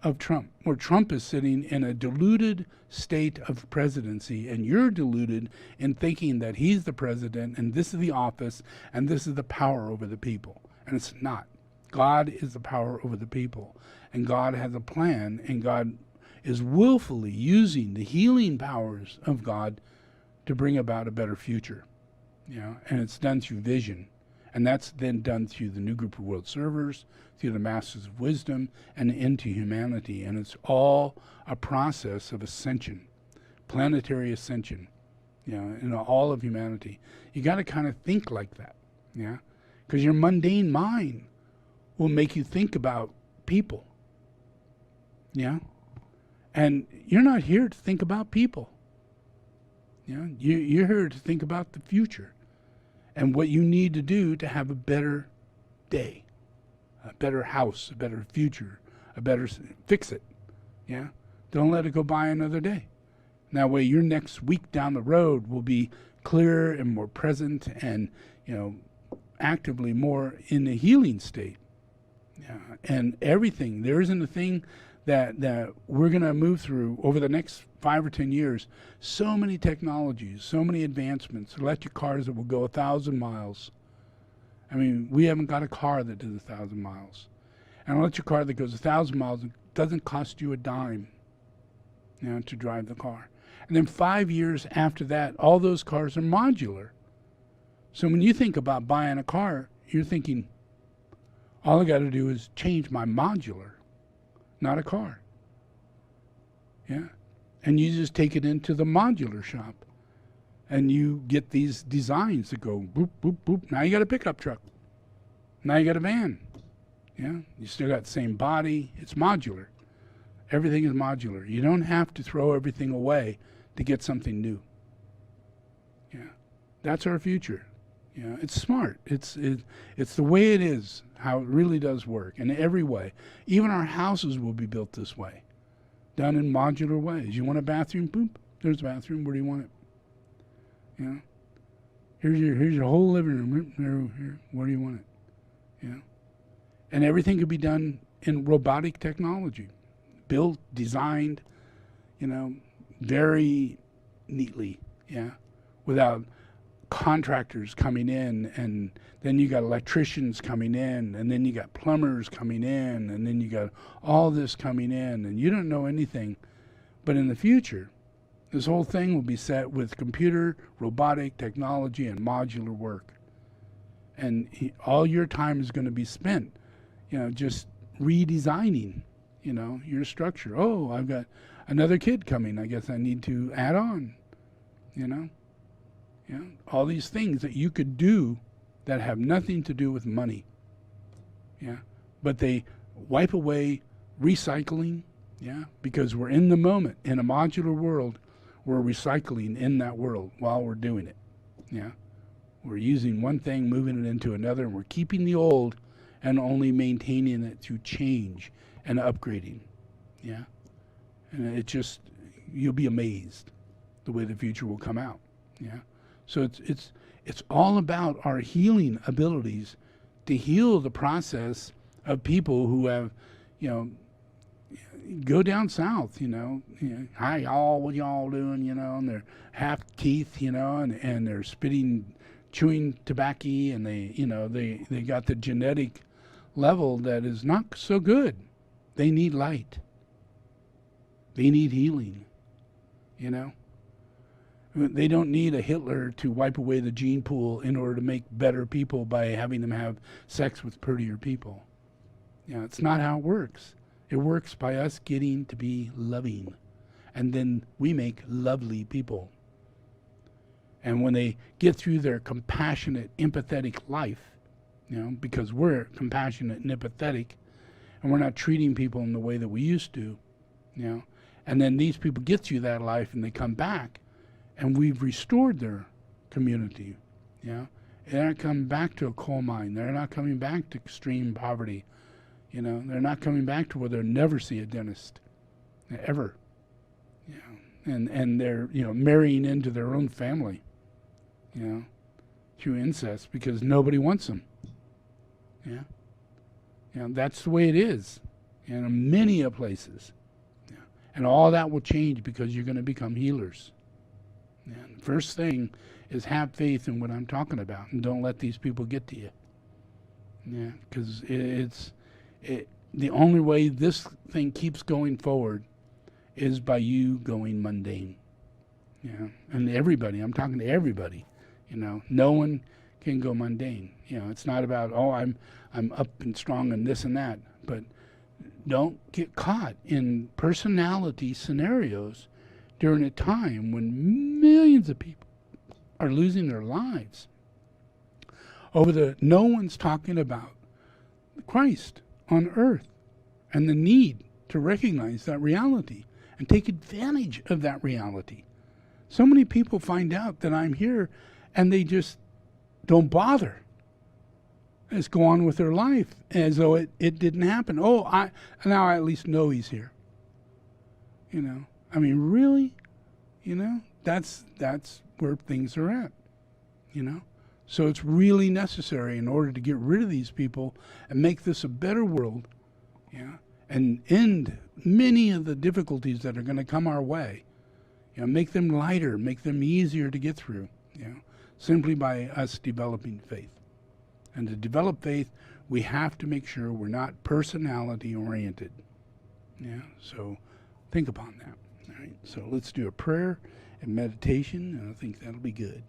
of Trump, where Trump is sitting in a deluded state of presidency, and you're deluded in thinking that he's the president and this is the office and this is the power over the people. And it's not. God is the power over the people. And God has a plan, and God is willfully using the healing powers of God to bring about a better future. You know, and it's done through vision. And that's then done through the new group of world servers, through the masters of wisdom, and into humanity. And it's all a process of ascension, planetary ascension, you know, in all of humanity. You got to kind of think like that, yeah? Because your mundane mind will make you think about people. Yeah? And you're not here to think about people. Yeah? You're here to think about the future and what you need to do to have a better day, a better house, a better future, a better, fix it. Yeah? Don't let it go by another day. That way your next week down the road will be clearer and more present and, you know, actively more in the healing state. Yeah, and everything, there isn't a thing that we're going to move through over the next 5 or 10 years. So many technologies, so many advancements, electric cars that will go 1,000 miles. I mean, we haven't got a car that does 1,000 miles. An electric car that goes 1,000 miles doesn't cost you a dime, you know, to drive the car. And then 5 years after that, all those cars are modular. So when you think about buying a car, you're thinking, all I got to do is change my modular, not a car. Yeah. And you just take it into the modular shop and you get these designs that go boop, boop, boop. Now you got a pickup truck. Now you got a van. Yeah. You still got the same body. It's modular. Everything is modular. You don't have to throw everything away to get something new. Yeah. That's our future. Yeah. It's smart. It's the way it is, how it really does work in every way. Even our houses will be built this way, done in modular ways. You want a bathroom? Boop, there's a bathroom. Where do you want it? You know, here's your whole living room. Here, where do you want it? You know, and everything could be done in robotic technology, built, designed, you know, very neatly. Yeah, without contractors coming in, and then you got electricians coming in, and then you got plumbers coming in, and then you got all this coming in, and you don't know anything. But in the future, this whole thing will be set with computer, robotic technology, and modular work. And all your time is going to be spent, just redesigning, your structure. Oh, I've got another kid coming. I guess I need to add on, all these things that you could do that have nothing to do with money. But they wipe away recycling, because we're in the moment. In a modular world, we're recycling in that world while we're doing it. We're using one thing, moving it into another, and we're keeping the old and only maintaining it through change and upgrading. And it just, you'll be amazed the way the future will come out. So it's all about our healing abilities to heal the process of people who have, go down south, hi y'all, what y'all doing, and they're half teeth, and they're chewing tobacco, and they got the genetic level that is not so good. They need light. They need healing, They don't need a Hitler to wipe away the gene pool in order to make better people by having them have sex with prettier people. It's not how it works. It works by us getting to be loving, and then we make lovely people. And when they get through their compassionate, empathetic life, because we're compassionate and empathetic, and we're not treating people in the way that we used to, and then these people get through that life and they come back, and we've restored their community. They're not coming back to a coal mine. They're not coming back to extreme poverty. They're not coming back to where they'll never see a dentist, ever. And they're marrying into their own family, through incest, because nobody wants them. That's the way it is in many places. And all that will change because you're going to become healers. And the first thing is have faith in what I'm talking about, and don't let these people get to you. Because the only way this thing keeps going forward is by you going mundane. And everybody, I'm talking to everybody. No one can go mundane. It's not about, I'm up and strong and this and that, but don't get caught in personality scenarios during a time when millions of people are losing their lives over no one's talking about Christ on earth and the need to recognize that reality and take advantage of that reality. So many people find out that I'm here and they just don't bother. They just go on with their life as though it didn't happen. Now I at least know he's here. Really? That's where things are at. So it's really necessary in order to get rid of these people and make this a better world, and end many of the difficulties that are going to come our way. Make them lighter, make them easier to get through, simply by us developing faith. And to develop faith, we have to make sure we're not personality oriented. So think upon that. All right. So let's do a prayer and meditation, and I think that'll be good.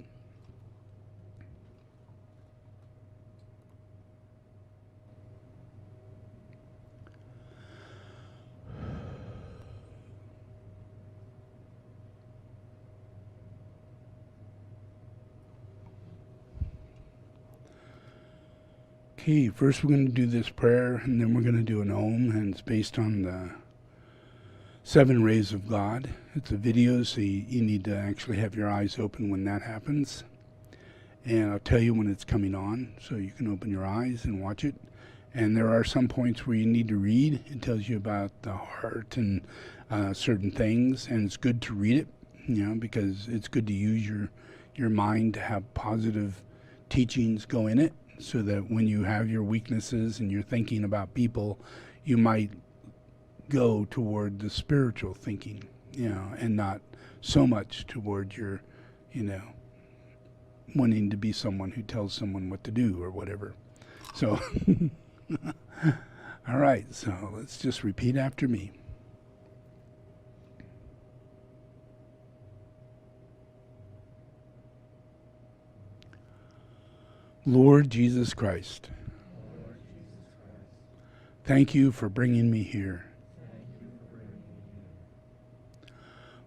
Okay, first we're going to do this prayer, and then we're going to do an Om, and it's based on the 7 rays of God. It's a video, so you need to actually have your eyes open when that happens. And I'll tell you when it's coming on, so you can open your eyes and watch it. And there are some points where you need to read. It tells you about the heart and certain things, and it's good to read it, because it's good to use your mind to have positive teachings go in it, so that when you have your weaknesses and you're thinking about people, you might go toward the spiritual thinking, and not so much toward your, wanting to be someone who tells someone what to do or whatever. So, all right, so let's just repeat after me. Lord Jesus Christ, thank you for bringing me here.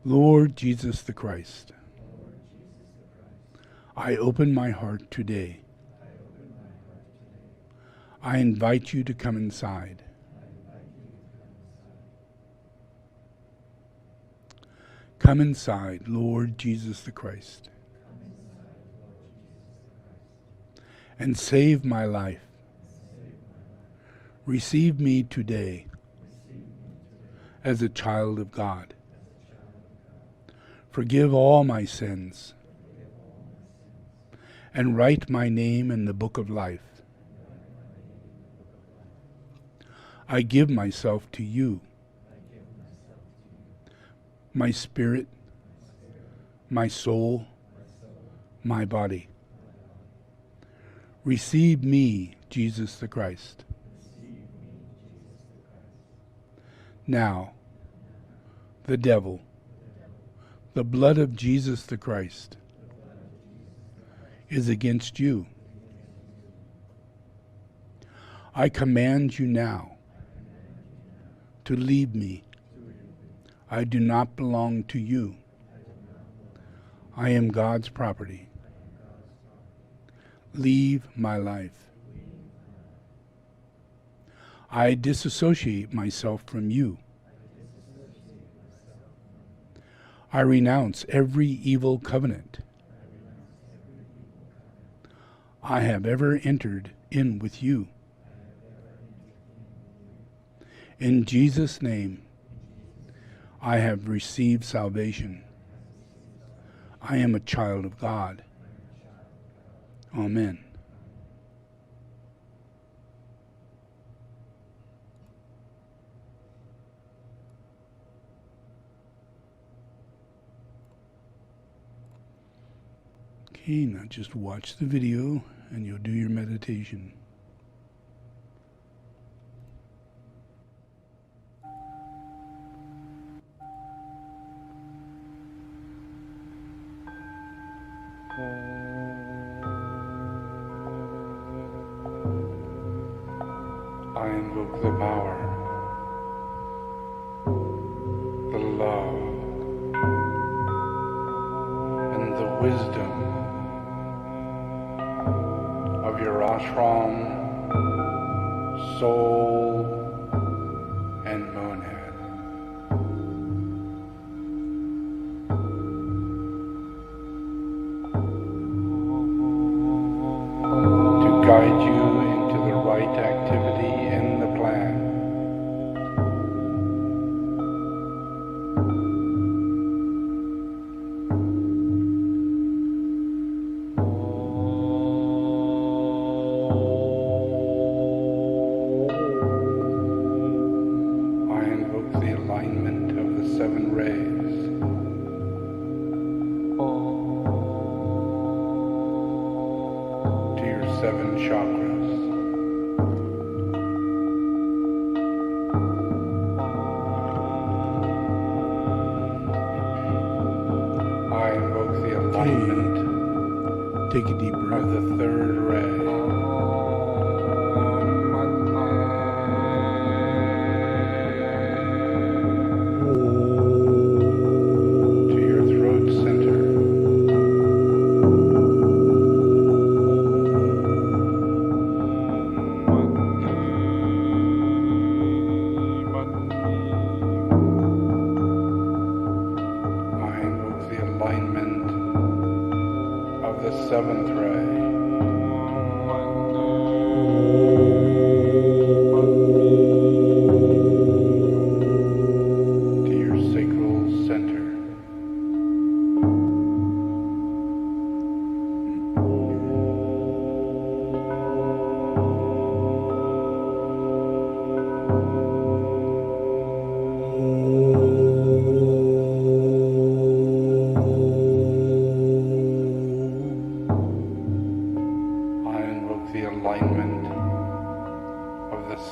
Lord Jesus the Christ, I open my heart today. I invite you to come inside. Come inside, Lord Jesus the Christ, and save my life. Receive me today as a child of God. Forgive all my sins and write my name in the book of life. I give myself to you, my spirit, my soul, my body. Receive me, Jesus the Christ. Now, the devil, the blood of Jesus the Christ, is against you. I command you now to leave me. I do not belong to you. I am God's property. Leave my life. I disassociate myself from you. I renounce every evil covenant I have ever entered in with you. In Jesus' name, I have received salvation. I am a child of God. Amen. Okay, now just watch the video and you'll do your meditation. I invoke the power, the love, and the wisdom of your ashram, soul, and monad. To guide you into the right activity in the plan. I invoke the alignment of the 7 rays. To your 7 chakras. I invoke the alignment Take a deep breath. Of the 3rd ray. To your throat center. I invoke the alignment of the 7th ray. To your sacral center.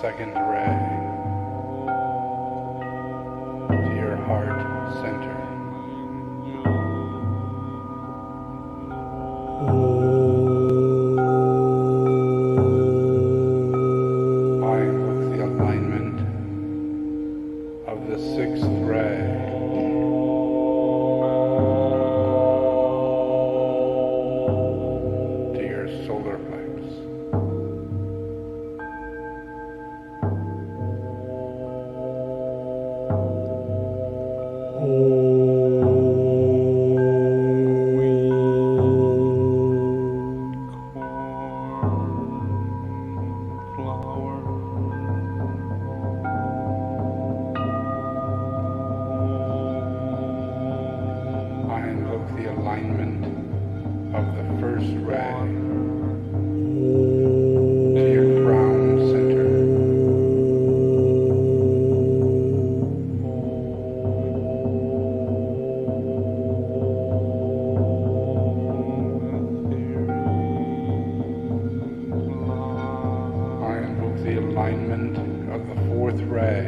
second ray to your heart center. I invoke the alignment of the sixth ray to your solar plex. I invoke the alignment of the first ray to your crown center. I invoke the alignment of the fourth ray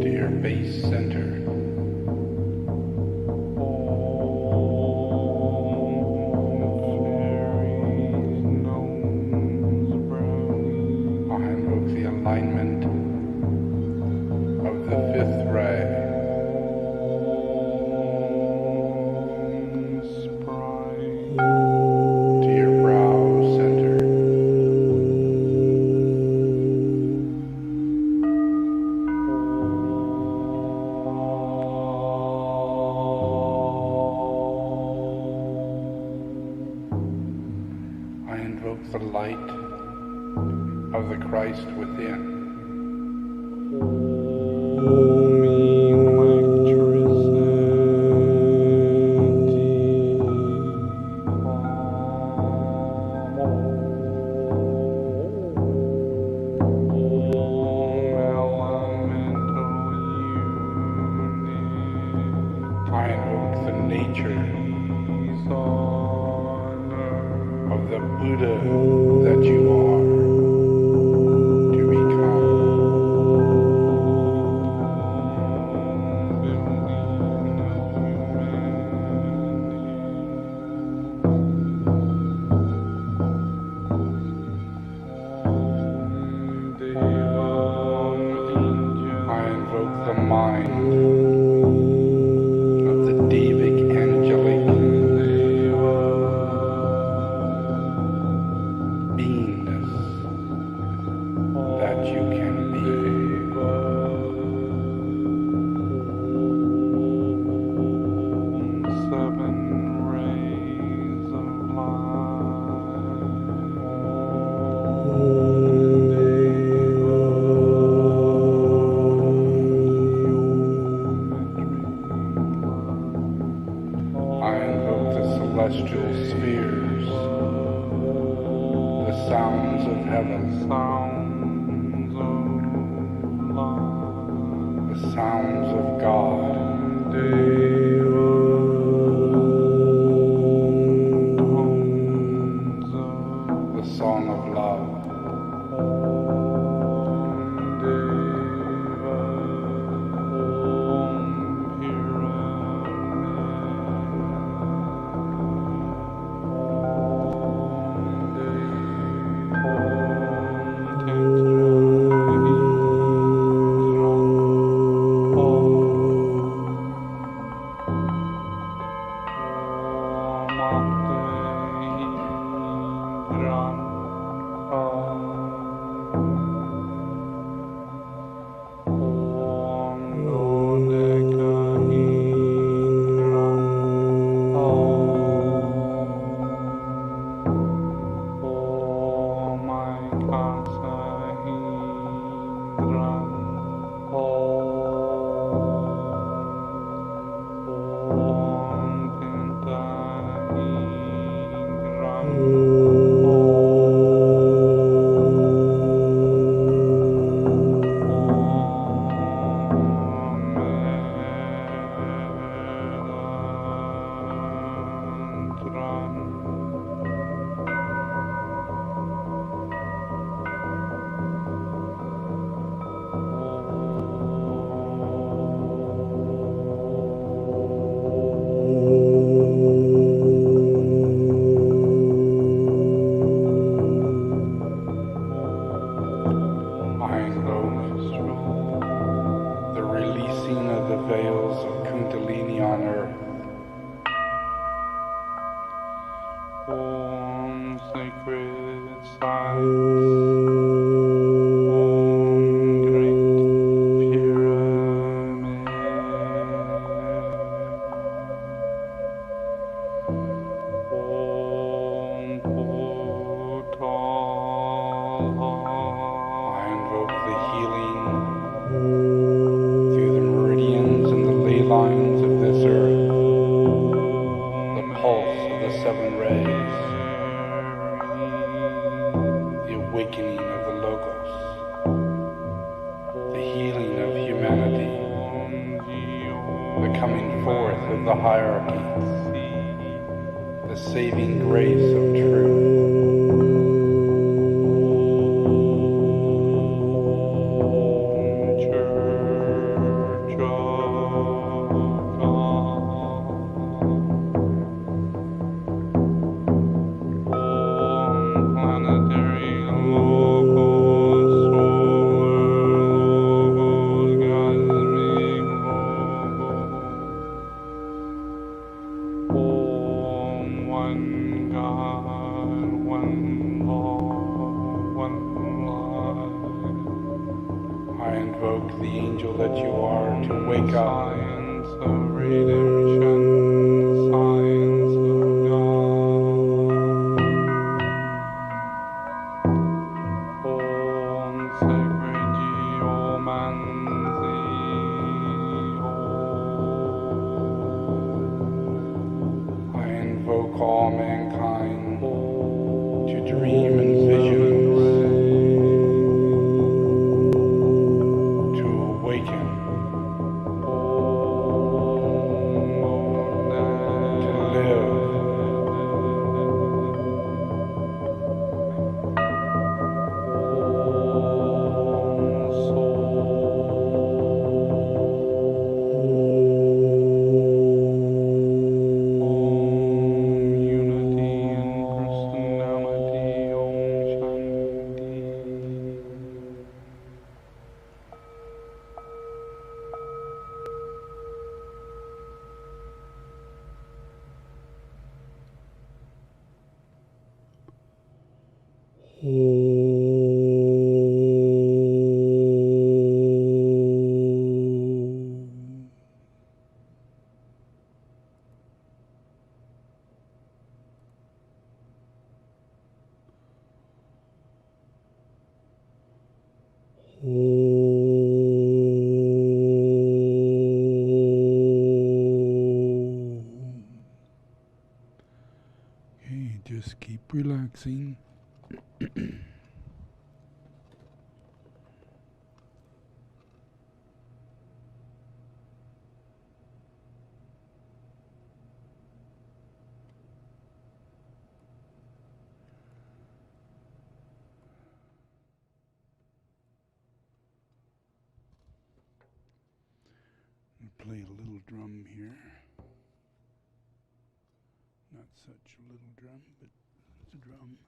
to your base center. I invoke the alignment of the fifth ray to your brow center. I invoke the light of the Christ within. I invoke the nature of the Buddha that you are to become. I invoke the mind of the Devic angelic beingness that you can be. I invoke the celestial spheres, the sounds of heaven, the sounds of God. The song of love. veils of Kundalini on earth. Om sacred silence. Om great pyramid. Om portal. I invoke the healing through the meridians and the ley lines of this earth, the pulse of the seven rays, the awakening of the logos, the healing of humanity, the coming forth of the hierarchies, the saving grace of truth. Planetary, logos, solar, logos, cosmic, logos. Om, one God, one law, one life. I invoke the angel that you are to wake up. Science of redemption, science of God. Om sacred geomancy. I invoke all mankind to dream in visions, to awaken, to live. Unity in personality, Om Shanti. Okay, just keep relaxing. I'll play a little drum here. Not such a little drum, but it's a drum.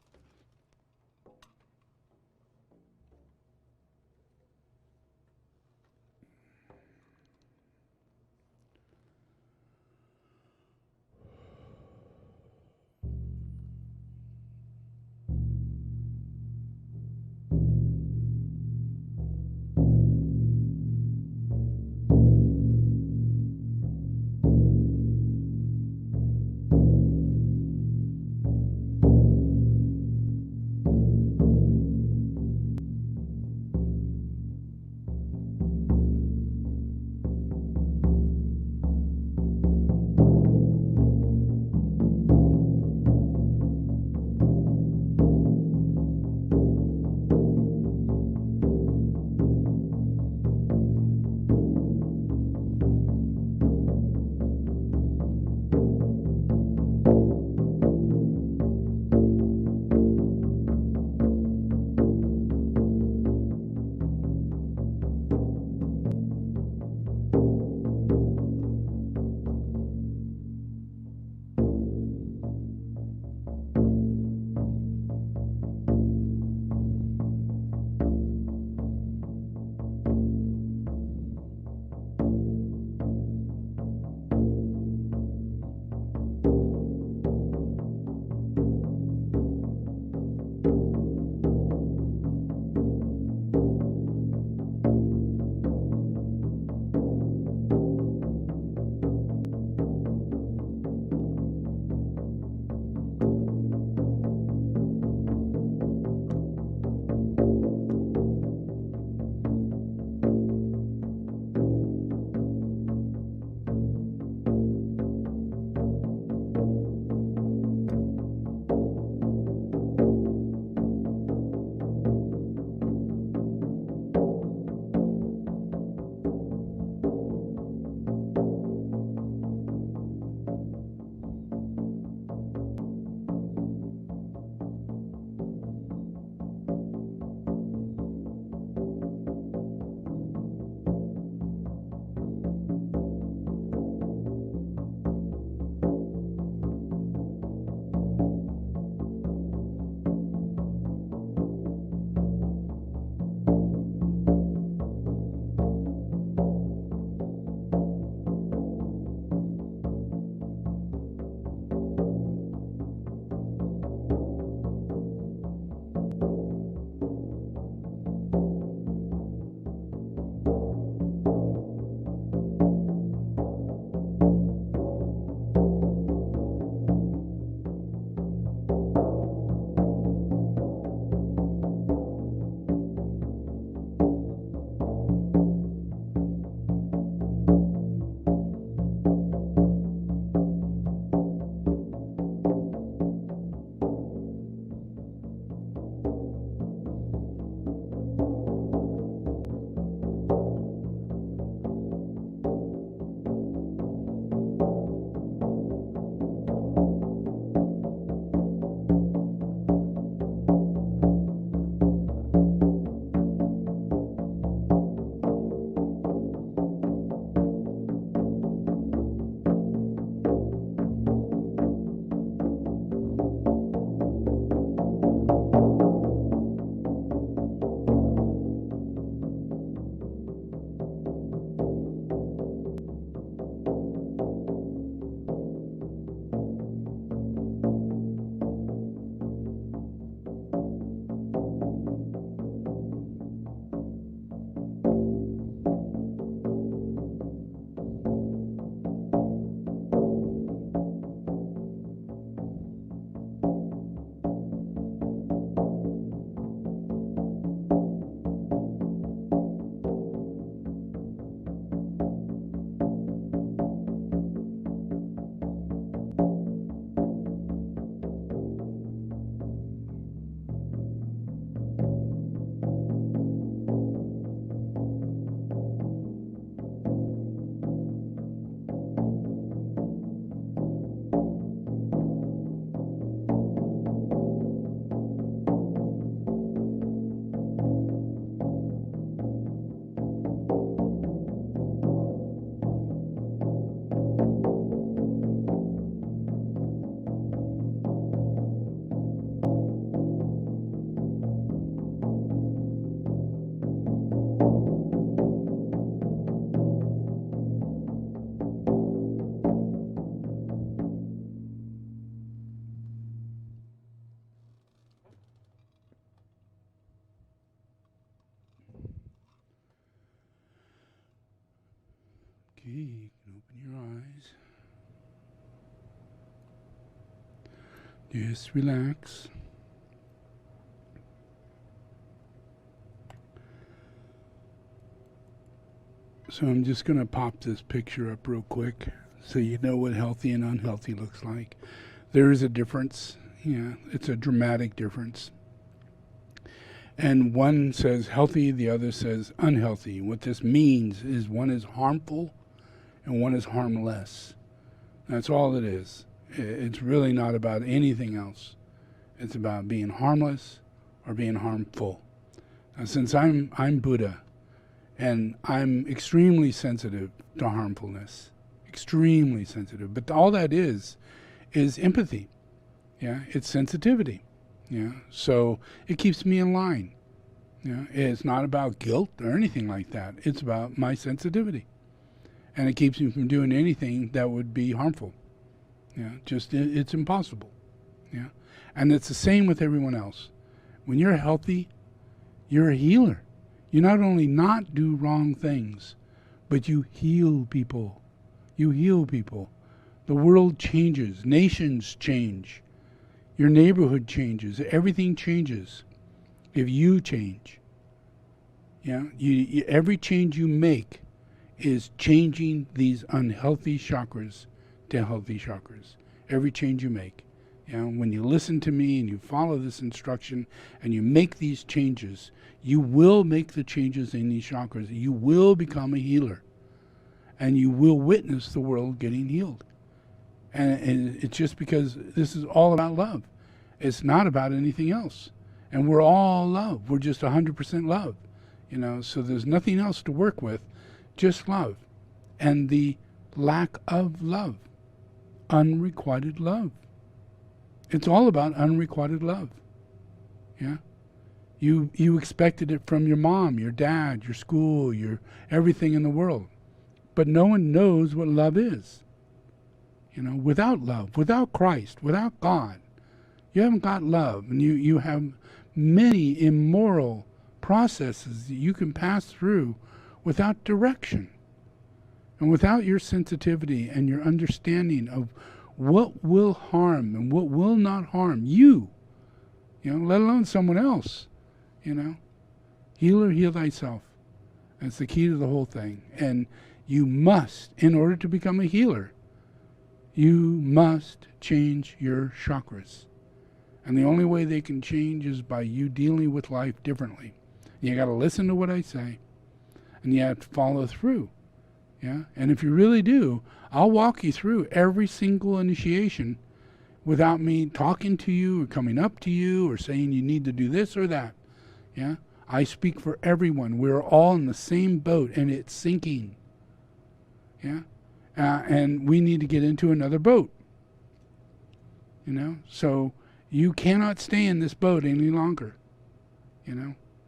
you can open your eyes. Just relax. So I'm just going to pop this picture up real quick so you know what healthy and unhealthy looks like. There is a difference. Yeah, it's a dramatic difference. And one says healthy, the other says unhealthy. What this means is one is harmful and one is harmless. That's all it is. It's really not about anything else. It's about being harmless or being harmful. Now, since I'm Buddha, and I'm extremely sensitive to harmfulness, extremely sensitive. But all that is empathy. Yeah, it's sensitivity. Yeah, so it keeps me in line. Yeah, it's not about guilt or anything like that. It's about my sensitivity, and it keeps me from doing anything that would be harmful. Yeah, it's impossible. Yeah, and it's the same with everyone else. When you're healthy, you're a healer. You not only not do wrong things, but you heal people. You heal people. The world changes. Nations change. Your neighborhood changes. Everything changes if you change. Yeah, every change you make is changing these unhealthy chakras to healthy chakras. Every change you make. When you listen to me and you follow this instruction and you make these changes, you will make the changes in these chakras. You will become a healer. And you will witness the world getting healed. And it's just because this is all about love. It's not about anything else. And we're all love. We're just 100% love. So there's nothing else to work with, just love. And the lack of love. Unrequited love. It's all about unrequited love. Yeah? You expected it from your mom, your dad, your school, your everything in the world. But no one knows what love is. Without love, without Christ, without God, you haven't got love. And you have many immoral processes that you can pass through without direction. And without your sensitivity and your understanding of what will harm and what will not harm you, let alone someone else, Healer, heal thyself. That's the key to the whole thing. And you must, in order to become a healer, you must change your chakras. And the only way they can change is by you dealing with life differently. You got to listen to what I say, and you have to follow through. Yeah? And if you really do, I'll walk you through every single initiation without me talking to you or coming up to you or saying you need to do this or that. Yeah? I speak for everyone. We're all in the same boat, and it's sinking. Yeah? And we need to get into another boat. So you cannot stay in this boat any longer.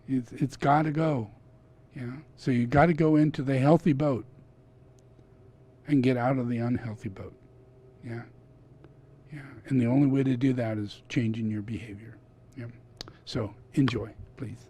It's got to go. So you got to go into the healthy boat and get out of the unhealthy boat. Yeah. And the only way to do that is changing your behavior. Yeah. So enjoy, please.